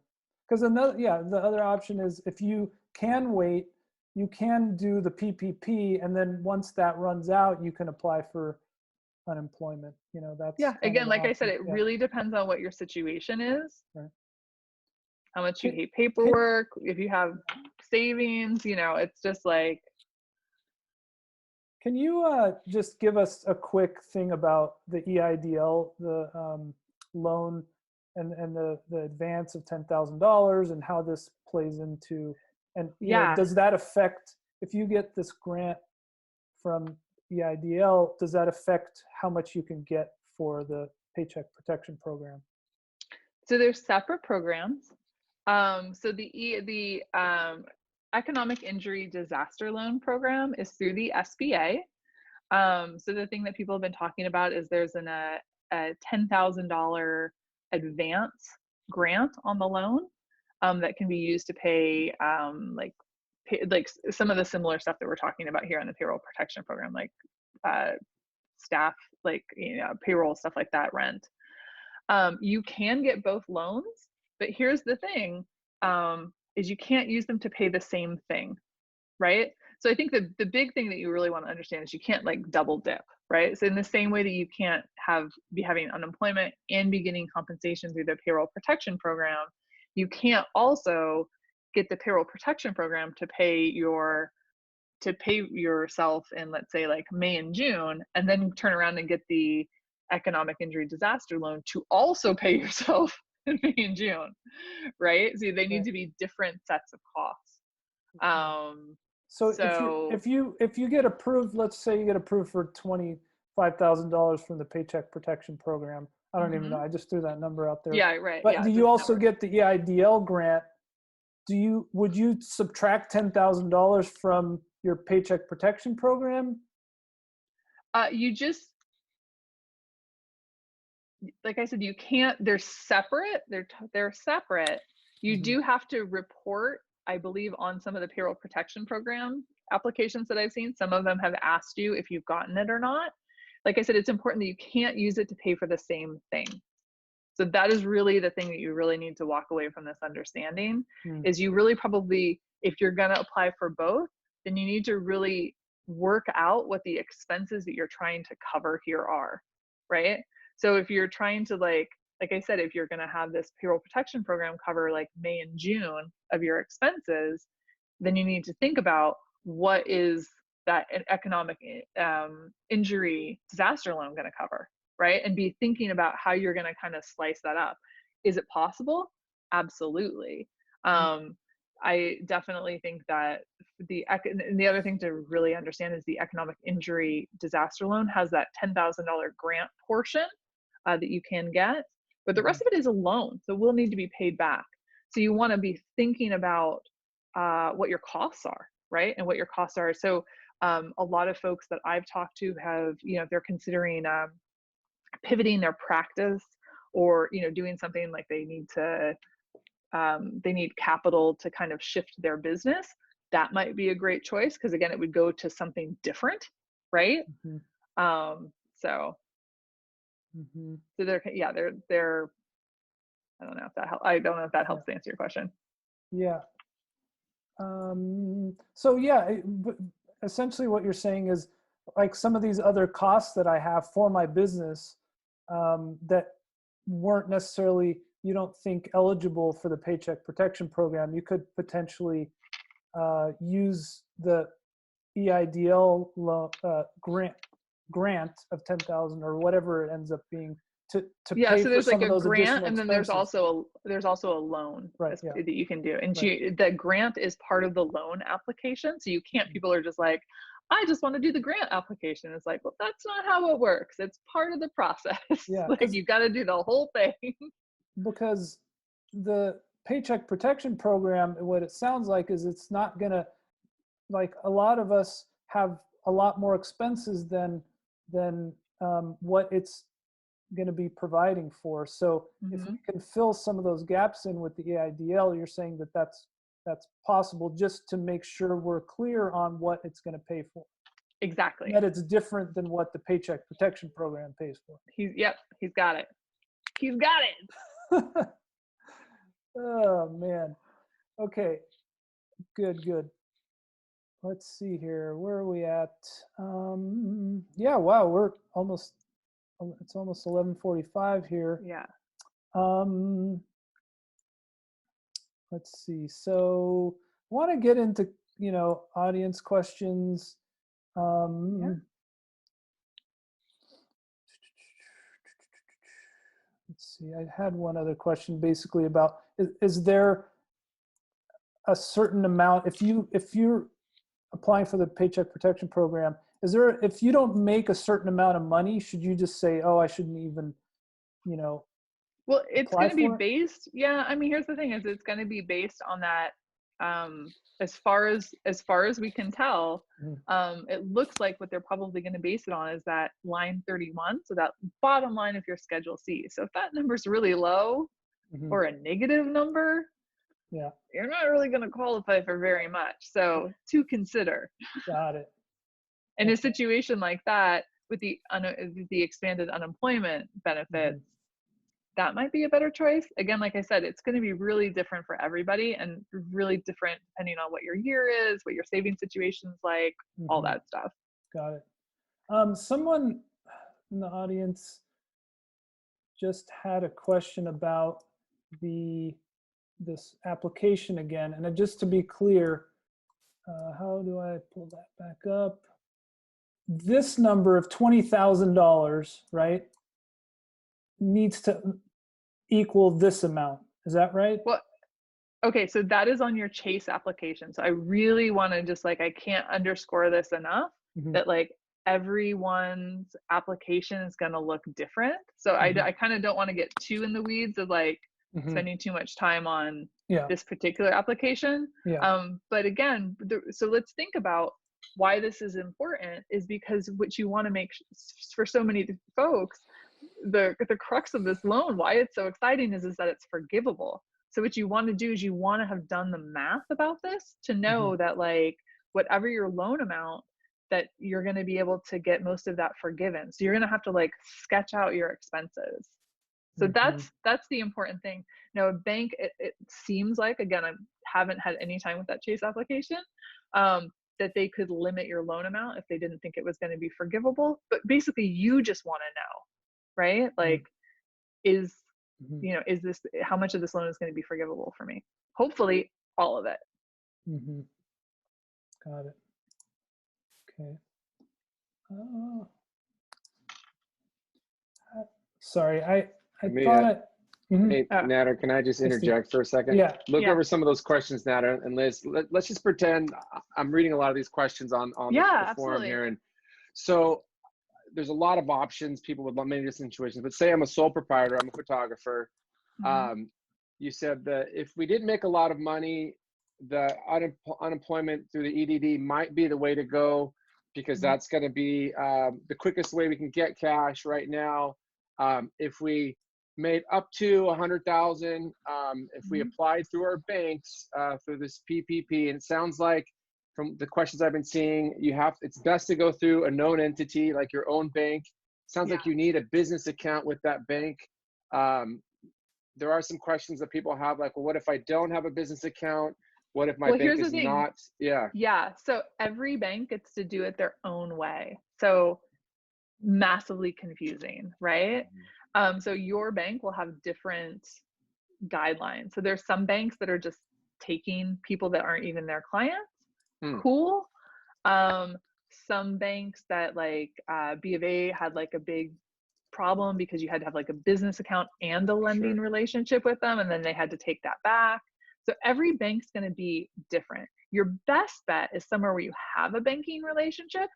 Because the other option is if you can wait, you can do the PPP, and then once that runs out, you can apply for unemployment. That's again, like I said, it really depends on what your situation is. Right. How much you hate paperwork, if you have savings, it's just like. Can you just give us a quick thing about the EIDL, the loan and the advance of $10,000 and how this plays into, and does that affect, if you get this grant from EIDL, does that affect how much you can get for the Paycheck Protection Program? So there's separate programs. So the Economic Injury Disaster Loan Program is through the SBA. So the thing that people have been talking about is there's a $10,000 advance grant on the loan that can be used to pay like some of the similar stuff that we're talking about here on the payroll protection program, like staff, like, you know, payroll, stuff like that, rent. You can get both loans, but here's the thing, is you can't use them to pay the same thing, right? So I think the big thing that you really want to understand is you can't like double dip, right? So in the same way that you can't be having unemployment and be getting compensation through the payroll protection program, you can't also get the payroll protection program to pay yourself in, let's say, like May and June, and then turn around and get the economic injury disaster loan to also pay yourself in May and June, right? So they need to be different sets of costs. So if you get approved, let's say you get approved for $25,000 from the Paycheck Protection Program. I don't even know. I just threw that number out there. Yeah, right. But yeah, do you also get the EIDL grant? Would you subtract $10,000 from your Paycheck Protection Program? You just, like I said, you can't. They're separate. They're separate. You do have to report, I believe, on some of the payroll protection program applications that I've seen. Some of them have asked you if you've gotten it or not. Like I said, it's important that you can't use it to pay for the same thing. So that is really the thing that you really need to walk away from this understanding, is you really probably, if you're going to apply for both, then you need to really work out what the expenses that you're trying to cover here are, right? So if you're trying to, like I said, if you're going to have this payroll protection program cover like May and June of your expenses, then you need to think about what is that economic injury disaster loan going to cover, right? And be thinking about how you're going to kind of slice that up. Is it possible? Absolutely. I definitely think that and the other thing to really understand is the economic injury disaster loan has that $10,000 grant portion that you can get, but the rest of it is a loan, so it will need to be paid back. So you want to be thinking about what your costs are, right? And what your costs are. So a lot of folks that I've talked to have, you know, if they're considering pivoting their practice, or, you know, doing something like they need capital to kind of shift their business, that might be a great choice, because again, it would go to something different, right? So they're I don't know if that helps. I don't know if that helps to answer your question. Yeah. So yeah, essentially what you're saying is, like, some of these other costs that I have for my business that weren't necessarily, you don't think, eligible for the Paycheck Protection Program, you could potentially use the EIDL grant of $10,000 or whatever it ends up being to pay so there's for some like of a those grant, and then there's expenses. also a loan that you can do, and the grant is part of the loan application. So you can't, people are just like, I just want to do the grant application. It's like, well, that's not how it works. It's part of the process. Like, you got to do the whole thing. Because the Paycheck Protection Program, what it sounds like is it's not gonna, like, a lot of us have a lot more expenses than what it's going to be providing for. So if we can fill some of those gaps in with the EIDL, you're saying that that's possible, just to make sure we're clear on what it's going to pay for. Exactly. That it's different than what the Paycheck Protection Program pays for. He's got it. He's got it. Oh man. Okay. Good. Let's see here. Where are we at? Yeah, wow, it's almost 11:45 here. Yeah. Let's see. So I want to get into, audience questions. Let's see. I had one other question basically about, is there a certain amount, if you're applying for the Paycheck Protection Program, if you don't make a certain amount of money, should you just say, oh, I shouldn't even, well, it's going to be based. Yeah. I mean, here's the thing, is it's going to be based on that as far as we can tell, it looks like what they're probably going to base it on is that line 31, so that bottom line of your Schedule C. So if that number's really low or a negative number, yeah, you're not really going to qualify for very much. So to consider. got it. In a situation like that, with the expanded unemployment benefits, that might be a better choice. Again, like I said, it's going to be really different for everybody and really different depending on what your year is, what your saving situation's like, all that stuff. Got it. Someone in the audience just had a question about this application again. And just to be clear, how do I pull that back up? This number of $20,000, right, needs to equal this amount. Is that right? Well, okay, so that is on your Chase application. So I really want to just I can't underscore this enough that everyone's application is going to look different. So I kind of don't want to get too in the weeds of spending too much time on this particular application. But again, so let's think about why this is important is because what you want to make for so many folks, the crux of this loan, why it's so exciting is that it's forgivable. So what you want to do is you want to have done the math about this to know that whatever your loan amount, that you're going to be able to get most of that forgiven. So you're going to have to sketch out your expenses. So that's the important thing. Now, a bank, it seems like, again, I haven't had any time with that Chase application, that they could limit your loan amount if they didn't think it was going to be forgivable. But basically, you just want to know, right? Is this, how much of this loan is going to be forgivable for me? Hopefully, all of it. Got it. Okay. Sorry, I thought Hey, Nader, can I just interject for a second? Yeah. Look over some of those questions, Nader and Liz. Let's just pretend I'm reading a lot of these questions on the forum here. And so there's a lot of options, people with many different situations, but say I'm a sole proprietor, I'm a photographer. You said that if we didn't make a lot of money, the unemployment through the EDD might be the way to go, because that's going to be the quickest way we can get cash right now. If we made up to 100,000, if we applied through our banks through this PPP, and it sounds like from the questions I've been seeing, it's best to go through a known entity like your own bank. Sounds like you need a business account with that bank. There are some questions that people have, well, what if I don't have a business account? What if my bank is not? Yeah. So every bank gets to do it their own way. So massively confusing, right? So your bank will have different guidelines. So there's some banks that are just taking people that aren't even their clients. Cool. Some banks that B of A had a big problem because you had to have a business account and a lending relationship with them, and then they had to take that back. So every bank's going to be different. Your best bet is somewhere where you have a banking relationship,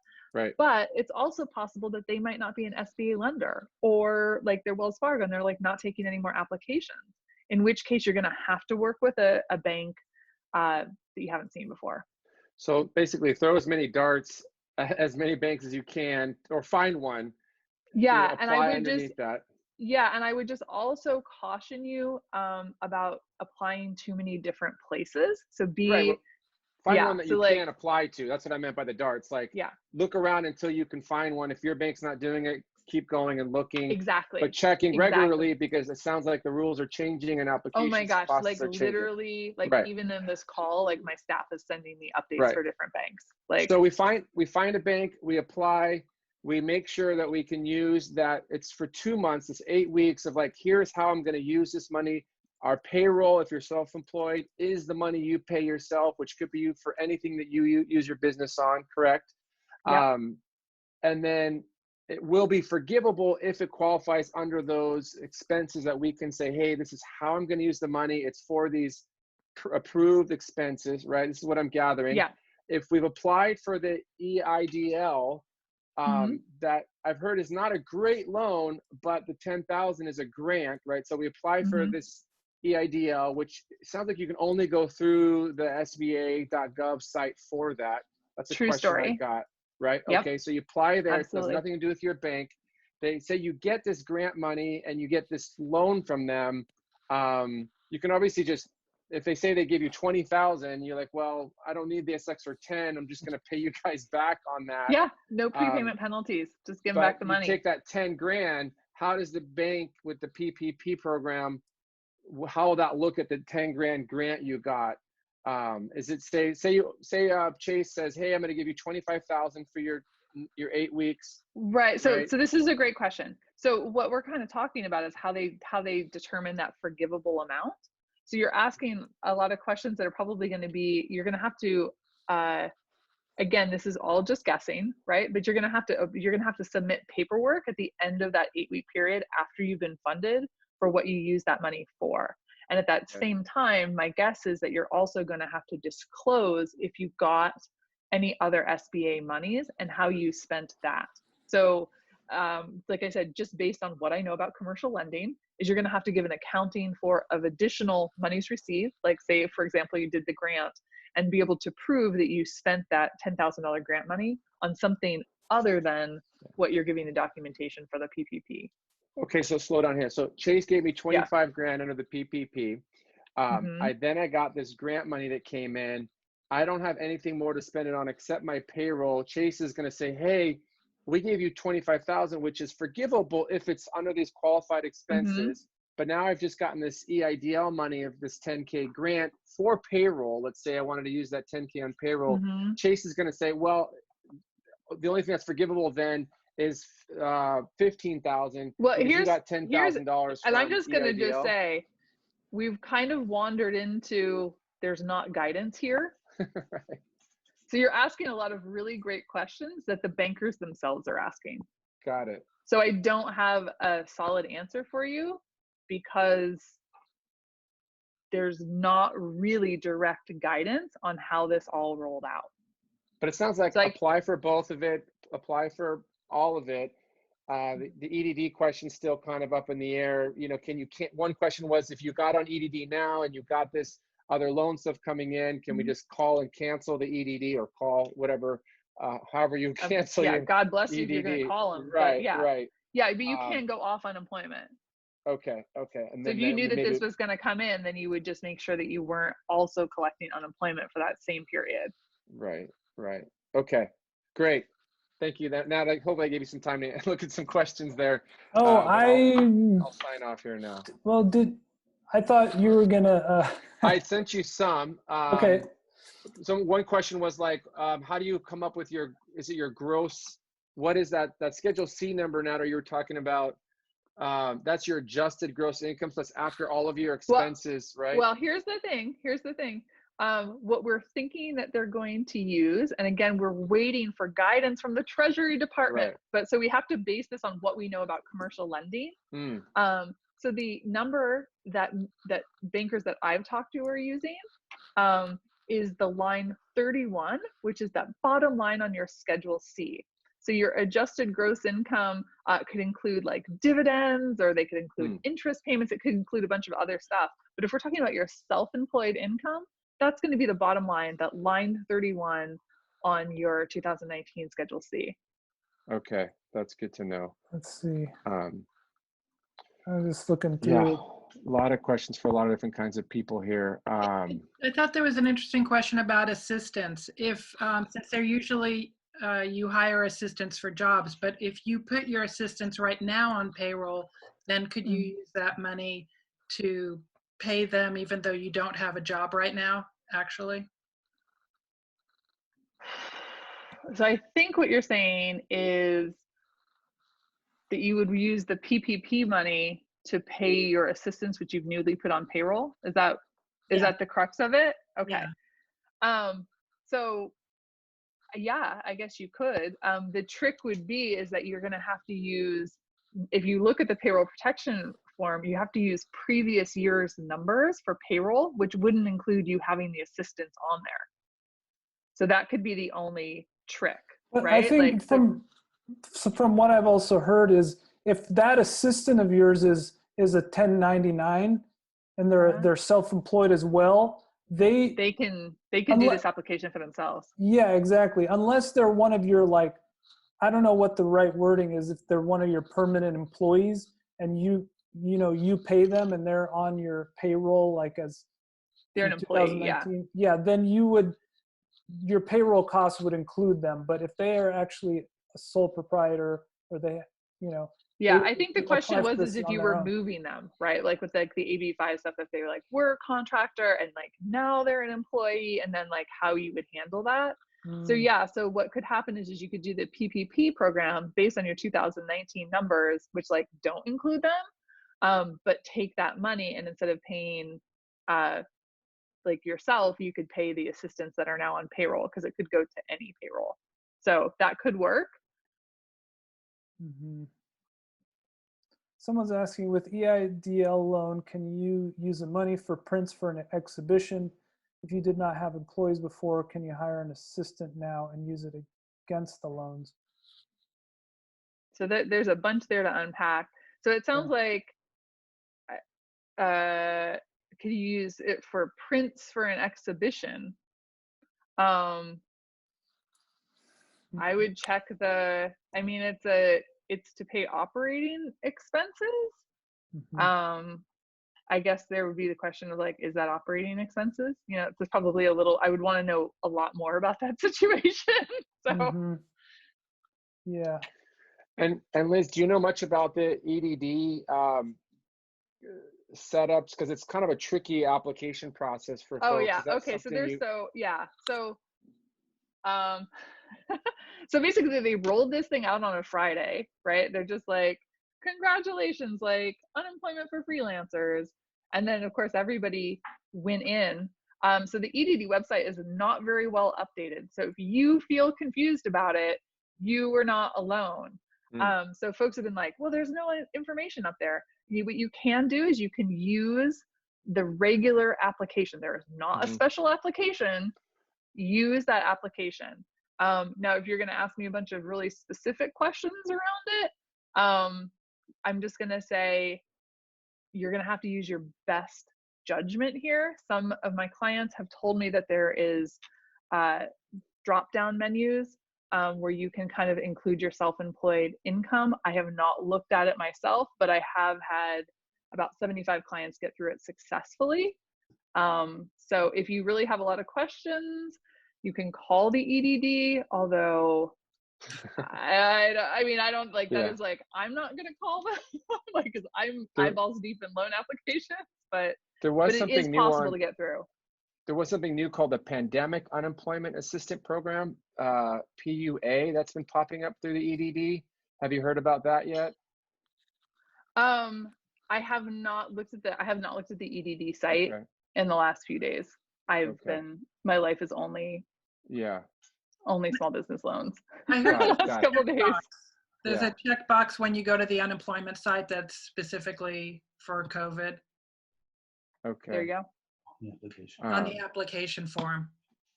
but it's also possible that they might not be an SBA lender, or they're Wells Fargo and they're not taking any more applications, in which case you're going to have to work with a bank that you haven't seen before. So basically throw as many darts, as many banks as you can, or find one. Yeah. And I would just, and I would just also caution you about applying too many different places. So find one that you can apply to. That's what I meant by the darts. Look around until you can find one. If your bank's not doing it, keep going and looking. Exactly. But checking regularly, because it sounds like the rules are changing and applications. Oh my gosh, literally, even in this call, my staff is sending me updates for different banks. So we find a bank, we apply, we make sure that we can use that. It's for 2 months, it's 8 weeks of here's how I'm going to use this money. Our payroll, if you're self-employed, is the money you pay yourself, which could be used for anything that you use your business on, correct? And then it will be forgivable if it qualifies under those expenses that we can say, hey, this is how I'm going to use the money. It's for these approved expenses, right? This is what I'm gathering. If we've applied for the EIDL, that I've heard is not a great loan, but the 10,000 is a grant, right? So we apply for this EIDL, which sounds like you can only go through the SBA.gov site for that. That's a True question story. I got, right? Yep. Okay, so you apply there. Absolutely. It has nothing to do with your bank. They say you get this grant money and you get this loan from them. You can obviously just, if they say they give you 20,000, you're like, well, I don't need this extra 10. I'm just going to pay you guys back on that. Yeah, no prepayment penalties. Just give them back the money. You take that 10 grand. How does the bank with the PPP program, how will that look at the 10 grand grant you got? Is it say Chase says, hey, I'm going to give you 25,000 for your 8 weeks. Right. So right? So this is a great question. So what we're kind of talking about is how they determine that forgivable amount. So you're asking a lot of questions that are probably going to be, you're going to have to, again, this is all just guessing, right? But you're going to have to submit paperwork at the end of that 8-week period after you've been funded for what you use that money for. And at that same time, my guess is that you're also going to have to disclose if you got any other SBA monies and how you spent that. So like I said, just based on what I know about commercial lending, is you're going to have to give an accounting of additional monies received. Like say, for example, you did the grant and be able to prove that you spent that $10,000 grant money on something other than what you're giving the documentation for the PPP. Okay, so slow down here. So Chase gave me 25 grand under the PPP. I got this grant money that came in. I don't have anything more to spend it on except my payroll. Chase is going to say, hey, we gave you 25,000, which is forgivable if it's under these qualified expenses. But now I've just gotten this EIDL money of this 10K grant for payroll. Let's say I wanted to use that 10K on payroll. Chase is going to say, well, the only thing that's forgivable then is 15,000. Well, you got $10,000. And I'm just going to EIDL. just say, we've kind of wandered into, there's not guidance here. Right. So you're asking a lot of really great questions that the bankers themselves are asking. Got it. So I don't have a solid answer for you because there's not really direct guidance on how this all rolled out. But it sounds like apply for both of it, apply for all of it. The EDD question's still kind of up in the air. You know, one question was, if you got on EDD now and you got this other loan stuff coming in, can we just call and cancel the EDD or call whatever, however you cancel your God bless you EDD. if you're going to call them. Right, but right. Yeah, but you can't go off unemployment. Okay. And so if you knew that this was going to come in, then you would just make sure that you weren't also collecting unemployment for that same period. Right. Okay, great. Thank you. Now I hope I gave you some time to look at some questions there. Oh, I'll sign off here now. Well, I thought you were gonna. I sent you some. Okay. So one question was like, how do you come up with is it your gross? What is that Schedule C number, Nader, you were talking about? That's your adjusted gross income. So that's after all of your expenses, right? Well, here's the thing. What we're thinking that they're going to use, and again, we're waiting for guidance from the Treasury Department, right. But so we have to base this on what we know about commercial lending. So the number that bankers that I've talked to are using is the line 31, which is that bottom line on your Schedule C. So your adjusted gross income could include like dividends, or they could include interest payments. It could include a bunch of other stuff. But if we're talking about your self-employed income, that's going to be the bottom line, that line 31 on your 2019 Schedule C. Okay, that's good to know. Let's see. I'm just looking through. Yeah, a lot of questions for a lot of different kinds of people here. I thought there was an interesting question about assistance. If since they're usually you hire assistants for jobs, but if you put your assistants right now on payroll, then could you use that money to pay them even though you don't have a job right now, actually? So I think what you're saying is that you would use the PPP money to pay your assistants, which you've newly put on payroll. Is that the crux of it? Okay. Yeah. So yeah, I guess you could. The trick would be is that you're going to have to use, if you look at the payroll protection form, you have to use previous year's numbers for payroll, which wouldn't include you having the assistants on there. So that could be the only trick, but right? I think from what I've also heard is if that assistant of yours is a 1099 and they're self-employed as well, they can do this application for themselves. Yeah, exactly. Unless they're one of your, like, I don't know what the right wording is, if they're one of your permanent employees and you pay them and they're on your payroll, like as they're an employee, yeah, then your payroll costs would include them. But if they are actually a sole proprietor, or they, yeah, I think the question is if you were moving them, right? Like with like the AB5 stuff, if they were like, we're a contractor and like now they're an employee, and then like how you would handle that. So yeah, so what could happen is you could do the PPP program based on your 2019 numbers, which like don't include them, but take that money, and instead of paying like yourself, you could pay the assistants that are now on payroll, because it could go to any payroll. So that could work. Mm-hmm. Someone's asking, with EIDL loan, can you use the money for prints for an exhibition? If you did not have employees before, can you hire an assistant now and use it against the loans? So there's a bunch there to unpack. So it sounds like, could you use it for prints for an exhibition? I would check it's to pay operating expenses. Mm-hmm. I guess there would be the question of like, is that operating expenses? It's probably I would want to know a lot more about that situation. So mm-hmm. Yeah. And Liz, do you know much about the EDD setups? Because it's kind of a tricky application process for folks. Yeah. Okay. So basically they rolled this thing out on a Friday, right? They're just like, congratulations, like unemployment for freelancers. And then of course everybody went in. So the EDD website is not very well updated. So if you feel confused about it, you were not alone. So folks have been like, well, there's no information up there. What you can do is you can use the regular application. There is not a special application. Use that application. Now, if you're going to ask me a bunch of really specific questions around it, I'm just going to say you're going to have to use your best judgment here. Some of my clients have told me that there is drop-down menus where you can kind of include your self-employed income. I have not looked at it myself, but I have had about 75 clients get through it successfully. So if you really have a lot of questions, you can call the EDD, although I don't like that is like, I'm not going to call them like, because I'm eyeballs deep in loan applications, but it is possible to get through. There was something new called the Pandemic Unemployment Assistant Program, PUA, that's been popping up through the EDD. Have you heard about that yet? I have not looked at the EDD site in the last few days. My life is only small business loans. I heard the last couple of days. There's a checkbox when you go to the unemployment site that's specifically for COVID. Okay. There you go. On the application form.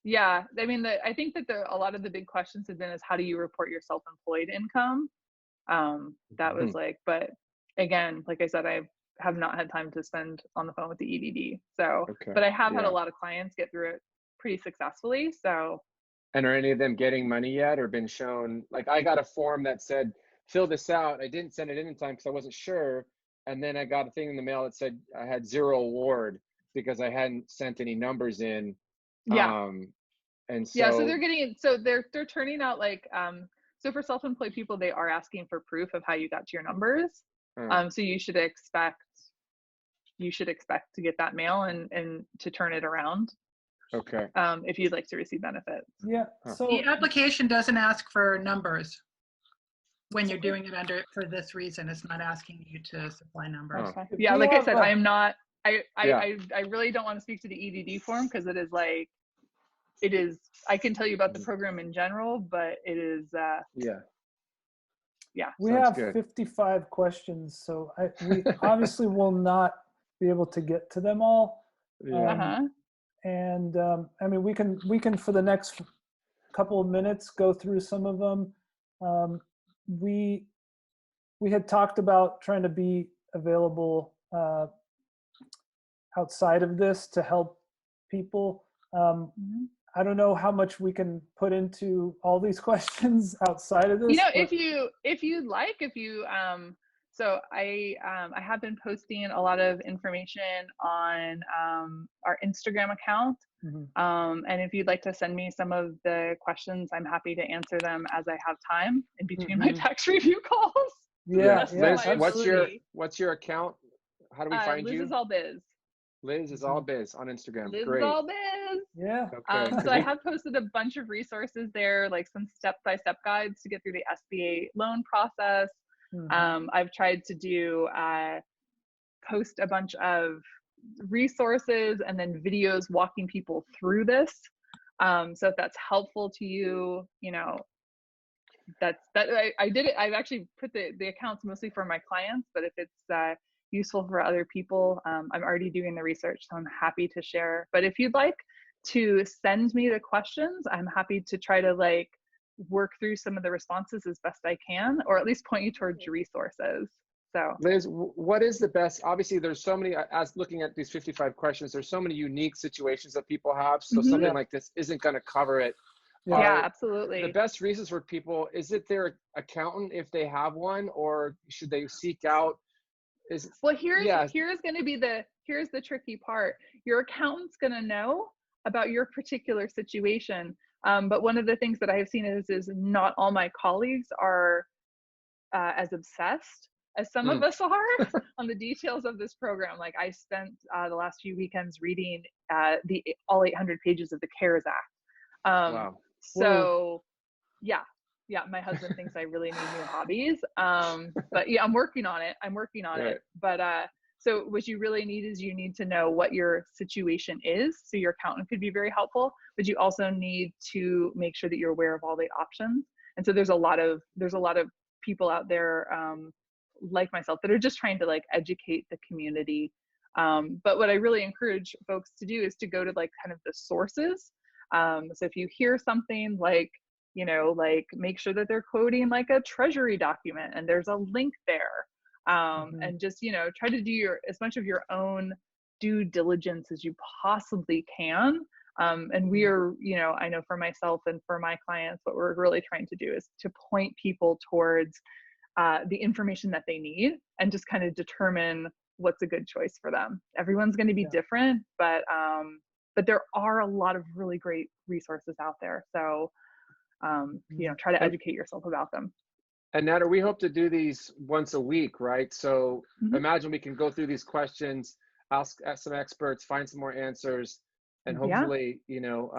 Yeah, I mean, I think that a lot of the big questions have been is how do you report your self-employed income? That was like, but again, like I said, I have not had time to spend on the phone with the EDD. So, but I have had a lot of clients get through it pretty successfully. So. And are any of them getting money yet or been shown? Like I got a form that said, fill this out. I didn't send it in time because I wasn't sure. And then I got a thing in the mail that said I had 0 award because I hadn't sent any numbers in. And so. Yeah, so they're turning out like, so for self-employed people, they are asking for proof of how you got to your numbers. So you should expect to get that mail and to turn it around. Okay. If you'd like to receive benefits. Yeah. So the application doesn't ask for numbers when you're doing it for this reason. It's not asking you to supply numbers. Okay. Yeah, like I said, I am not. I really don't want to speak to the EDD form because it is. I can tell you about the program in general, but it is. Yeah. We have 55 questions, so we obviously will not be able to get to them all. And I mean, we can for the next couple of minutes go through some of them. We had talked about trying to be available outside of this to help people. I don't know how much we can put into all these questions outside of this. You know, if you'd like, so I have been posting a lot of information on our Instagram account. And if you'd like to send me some of the questions, I'm happy to answer them as I have time in between my tax review calls. Yeah. Liz, what's your account? How do we find you? Liz is All Biz. Liz is All Biz on Instagram. Liz Great. is All Biz. Yeah. Okay. So I have posted a bunch of resources there, like some step-by-step guides to get through the SBA loan process. I've tried to do post a bunch of resources and then videos walking people through this. So if that's helpful to you, you know, I did it. I've actually put the accounts mostly for my clients, but if it's useful for other people, I'm already doing the research, so I'm happy to share. But if you'd like to send me the questions, I'm happy to try to like work through some of the responses as best I can, or at least point you towards resources. So Liz, what is the best? Obviously, there's so many, as looking at these 55 questions, there's so many unique situations that people have. So something like this isn't going to cover it. Yeah, absolutely. The best reasons for people, is it their accountant if they have one, or should they seek out? Well, here's going to be here's the tricky part. Your accountant's going to know about your particular situation. But one of the things that I have seen is not all my colleagues are as obsessed as some of us are on the details of this program. Like I spent the last few weekends reading all 800 pages of the CARES Act. Wow. So yeah, my husband thinks I really need new hobbies. But yeah, I'm working on it. Right. But so what you really need is you need to know what your situation is. So your accountant could be very helpful, but you also need to make sure that you're aware of all the options. And so there's a lot of people out there like myself that are just trying to like educate the community. But what I really encourage folks to do is to go to like kind of the sources. So if you hear something like, you know, like make sure that they're quoting like a treasury document and there's a link there. And just, you know, try to do as much of your own due diligence as you possibly can. And we are, you know, I know for myself and for my clients, what we're really trying to do is to point people towards the information that they need and just kind of determine what's a good choice for them. Everyone's going to be different, but there are a lot of really great resources out there. So, you know, try to educate yourself about them. And Nader, we hope to do these once a week, right? So imagine we can go through these questions, ask some experts, find some more answers, and hopefully, you know,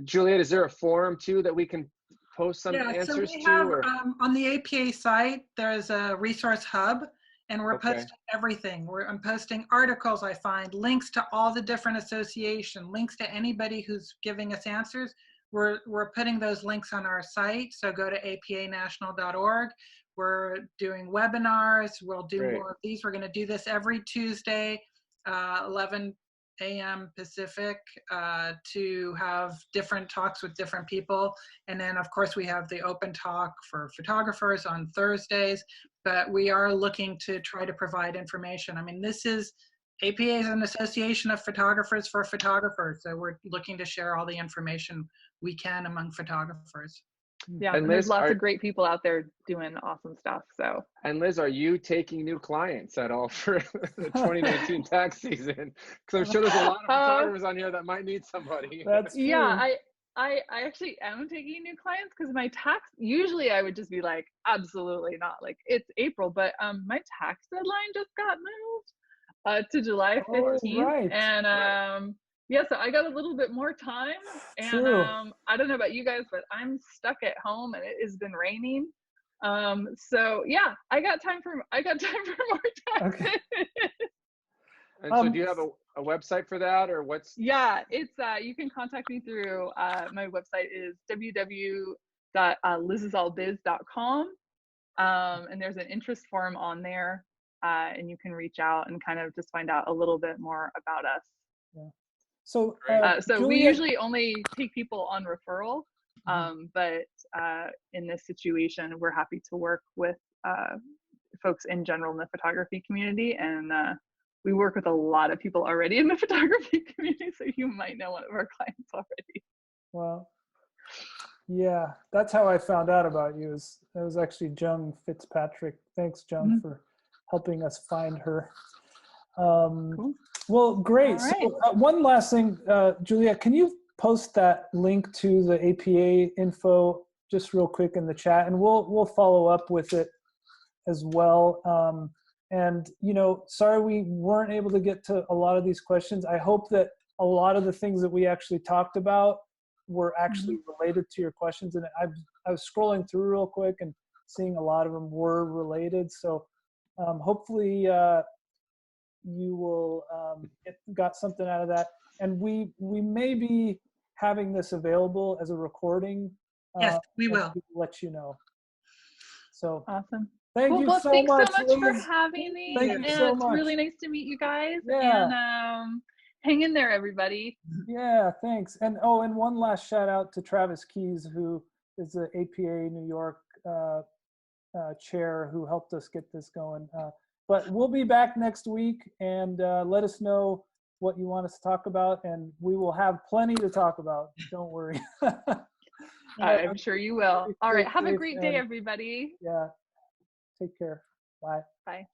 Juliet, is there a forum too that we can post some answers so we to? have, or? On the APA site, there's a resource hub, and we're posting everything. I'm posting articles I find, links to all the different associations, links to anybody who's giving us answers. We're putting those links on our site, so go to apanational.org. We're doing webinars. We'll do more of these. We're going to do this every Tuesday, 11 a.m. Pacific, to have different talks with different people. And then, of course, we have the open talk for photographers on Thursdays. But we are looking to try to provide information. I mean, APA is an association of photographers for photographers. So we're looking to share all the information we can among photographers. Yeah, and there's lots of great people out there doing awesome stuff. So. And Liz, are you taking new clients at all for the 2019 tax season? Because I'm sure there's a lot of photographers on here that might need somebody. That's true. Yeah, I actually am taking new clients because my tax, usually I would just be like, absolutely not. Like it's April, but my tax deadline just got moved to July 15th. Right. And yeah, so I got a little bit more time, and I don't know about you guys, but I'm stuck at home and it has been raining. So yeah, I got time for more taxes. Okay. And so do you have a website for that, or what's? Yeah, it's you can contact me through my website is www.lizisallbiz.com, and there's an interest form on there, and you can reach out and kind of just find out a little bit more about us. Yeah. So, so we usually only take people on referral, but in this situation, we're happy to work with folks in general in the photography community, and we work with a lot of people already in the photography community, so you might know one of our clients already. Well, yeah, that's how I found out about you. It was actually Jung Fitzpatrick. Thanks, Jung, for helping us find her. Cool. Well, great. All right. So one last thing, Juliet, can you post that link to the APA info just real quick in the chat, and we'll follow up with it as well. And sorry we weren't able to get to a lot of these questions. I hope that a lot of the things that we actually talked about were actually related to your questions. And I was scrolling through real quick and seeing a lot of them were related. So hopefully you will got something out of that. And we may be having this available as a recording. Yes, we will. We'll let you know. So awesome. Thank you well, so thanks much, so much Liz. for having me. Thank you so it's much. really nice to meet you guys. Yeah. And hang in there, everybody. Yeah, thanks. And and one last shout out to Travis Keys, who is the APA New York chair, who helped us get this going. But we'll be back next week, and let us know what you want us to talk about, and we will have plenty to talk about. Don't worry. I'm sure you will. All right. Have a great day, everybody. Yeah. Take care. Bye. Bye.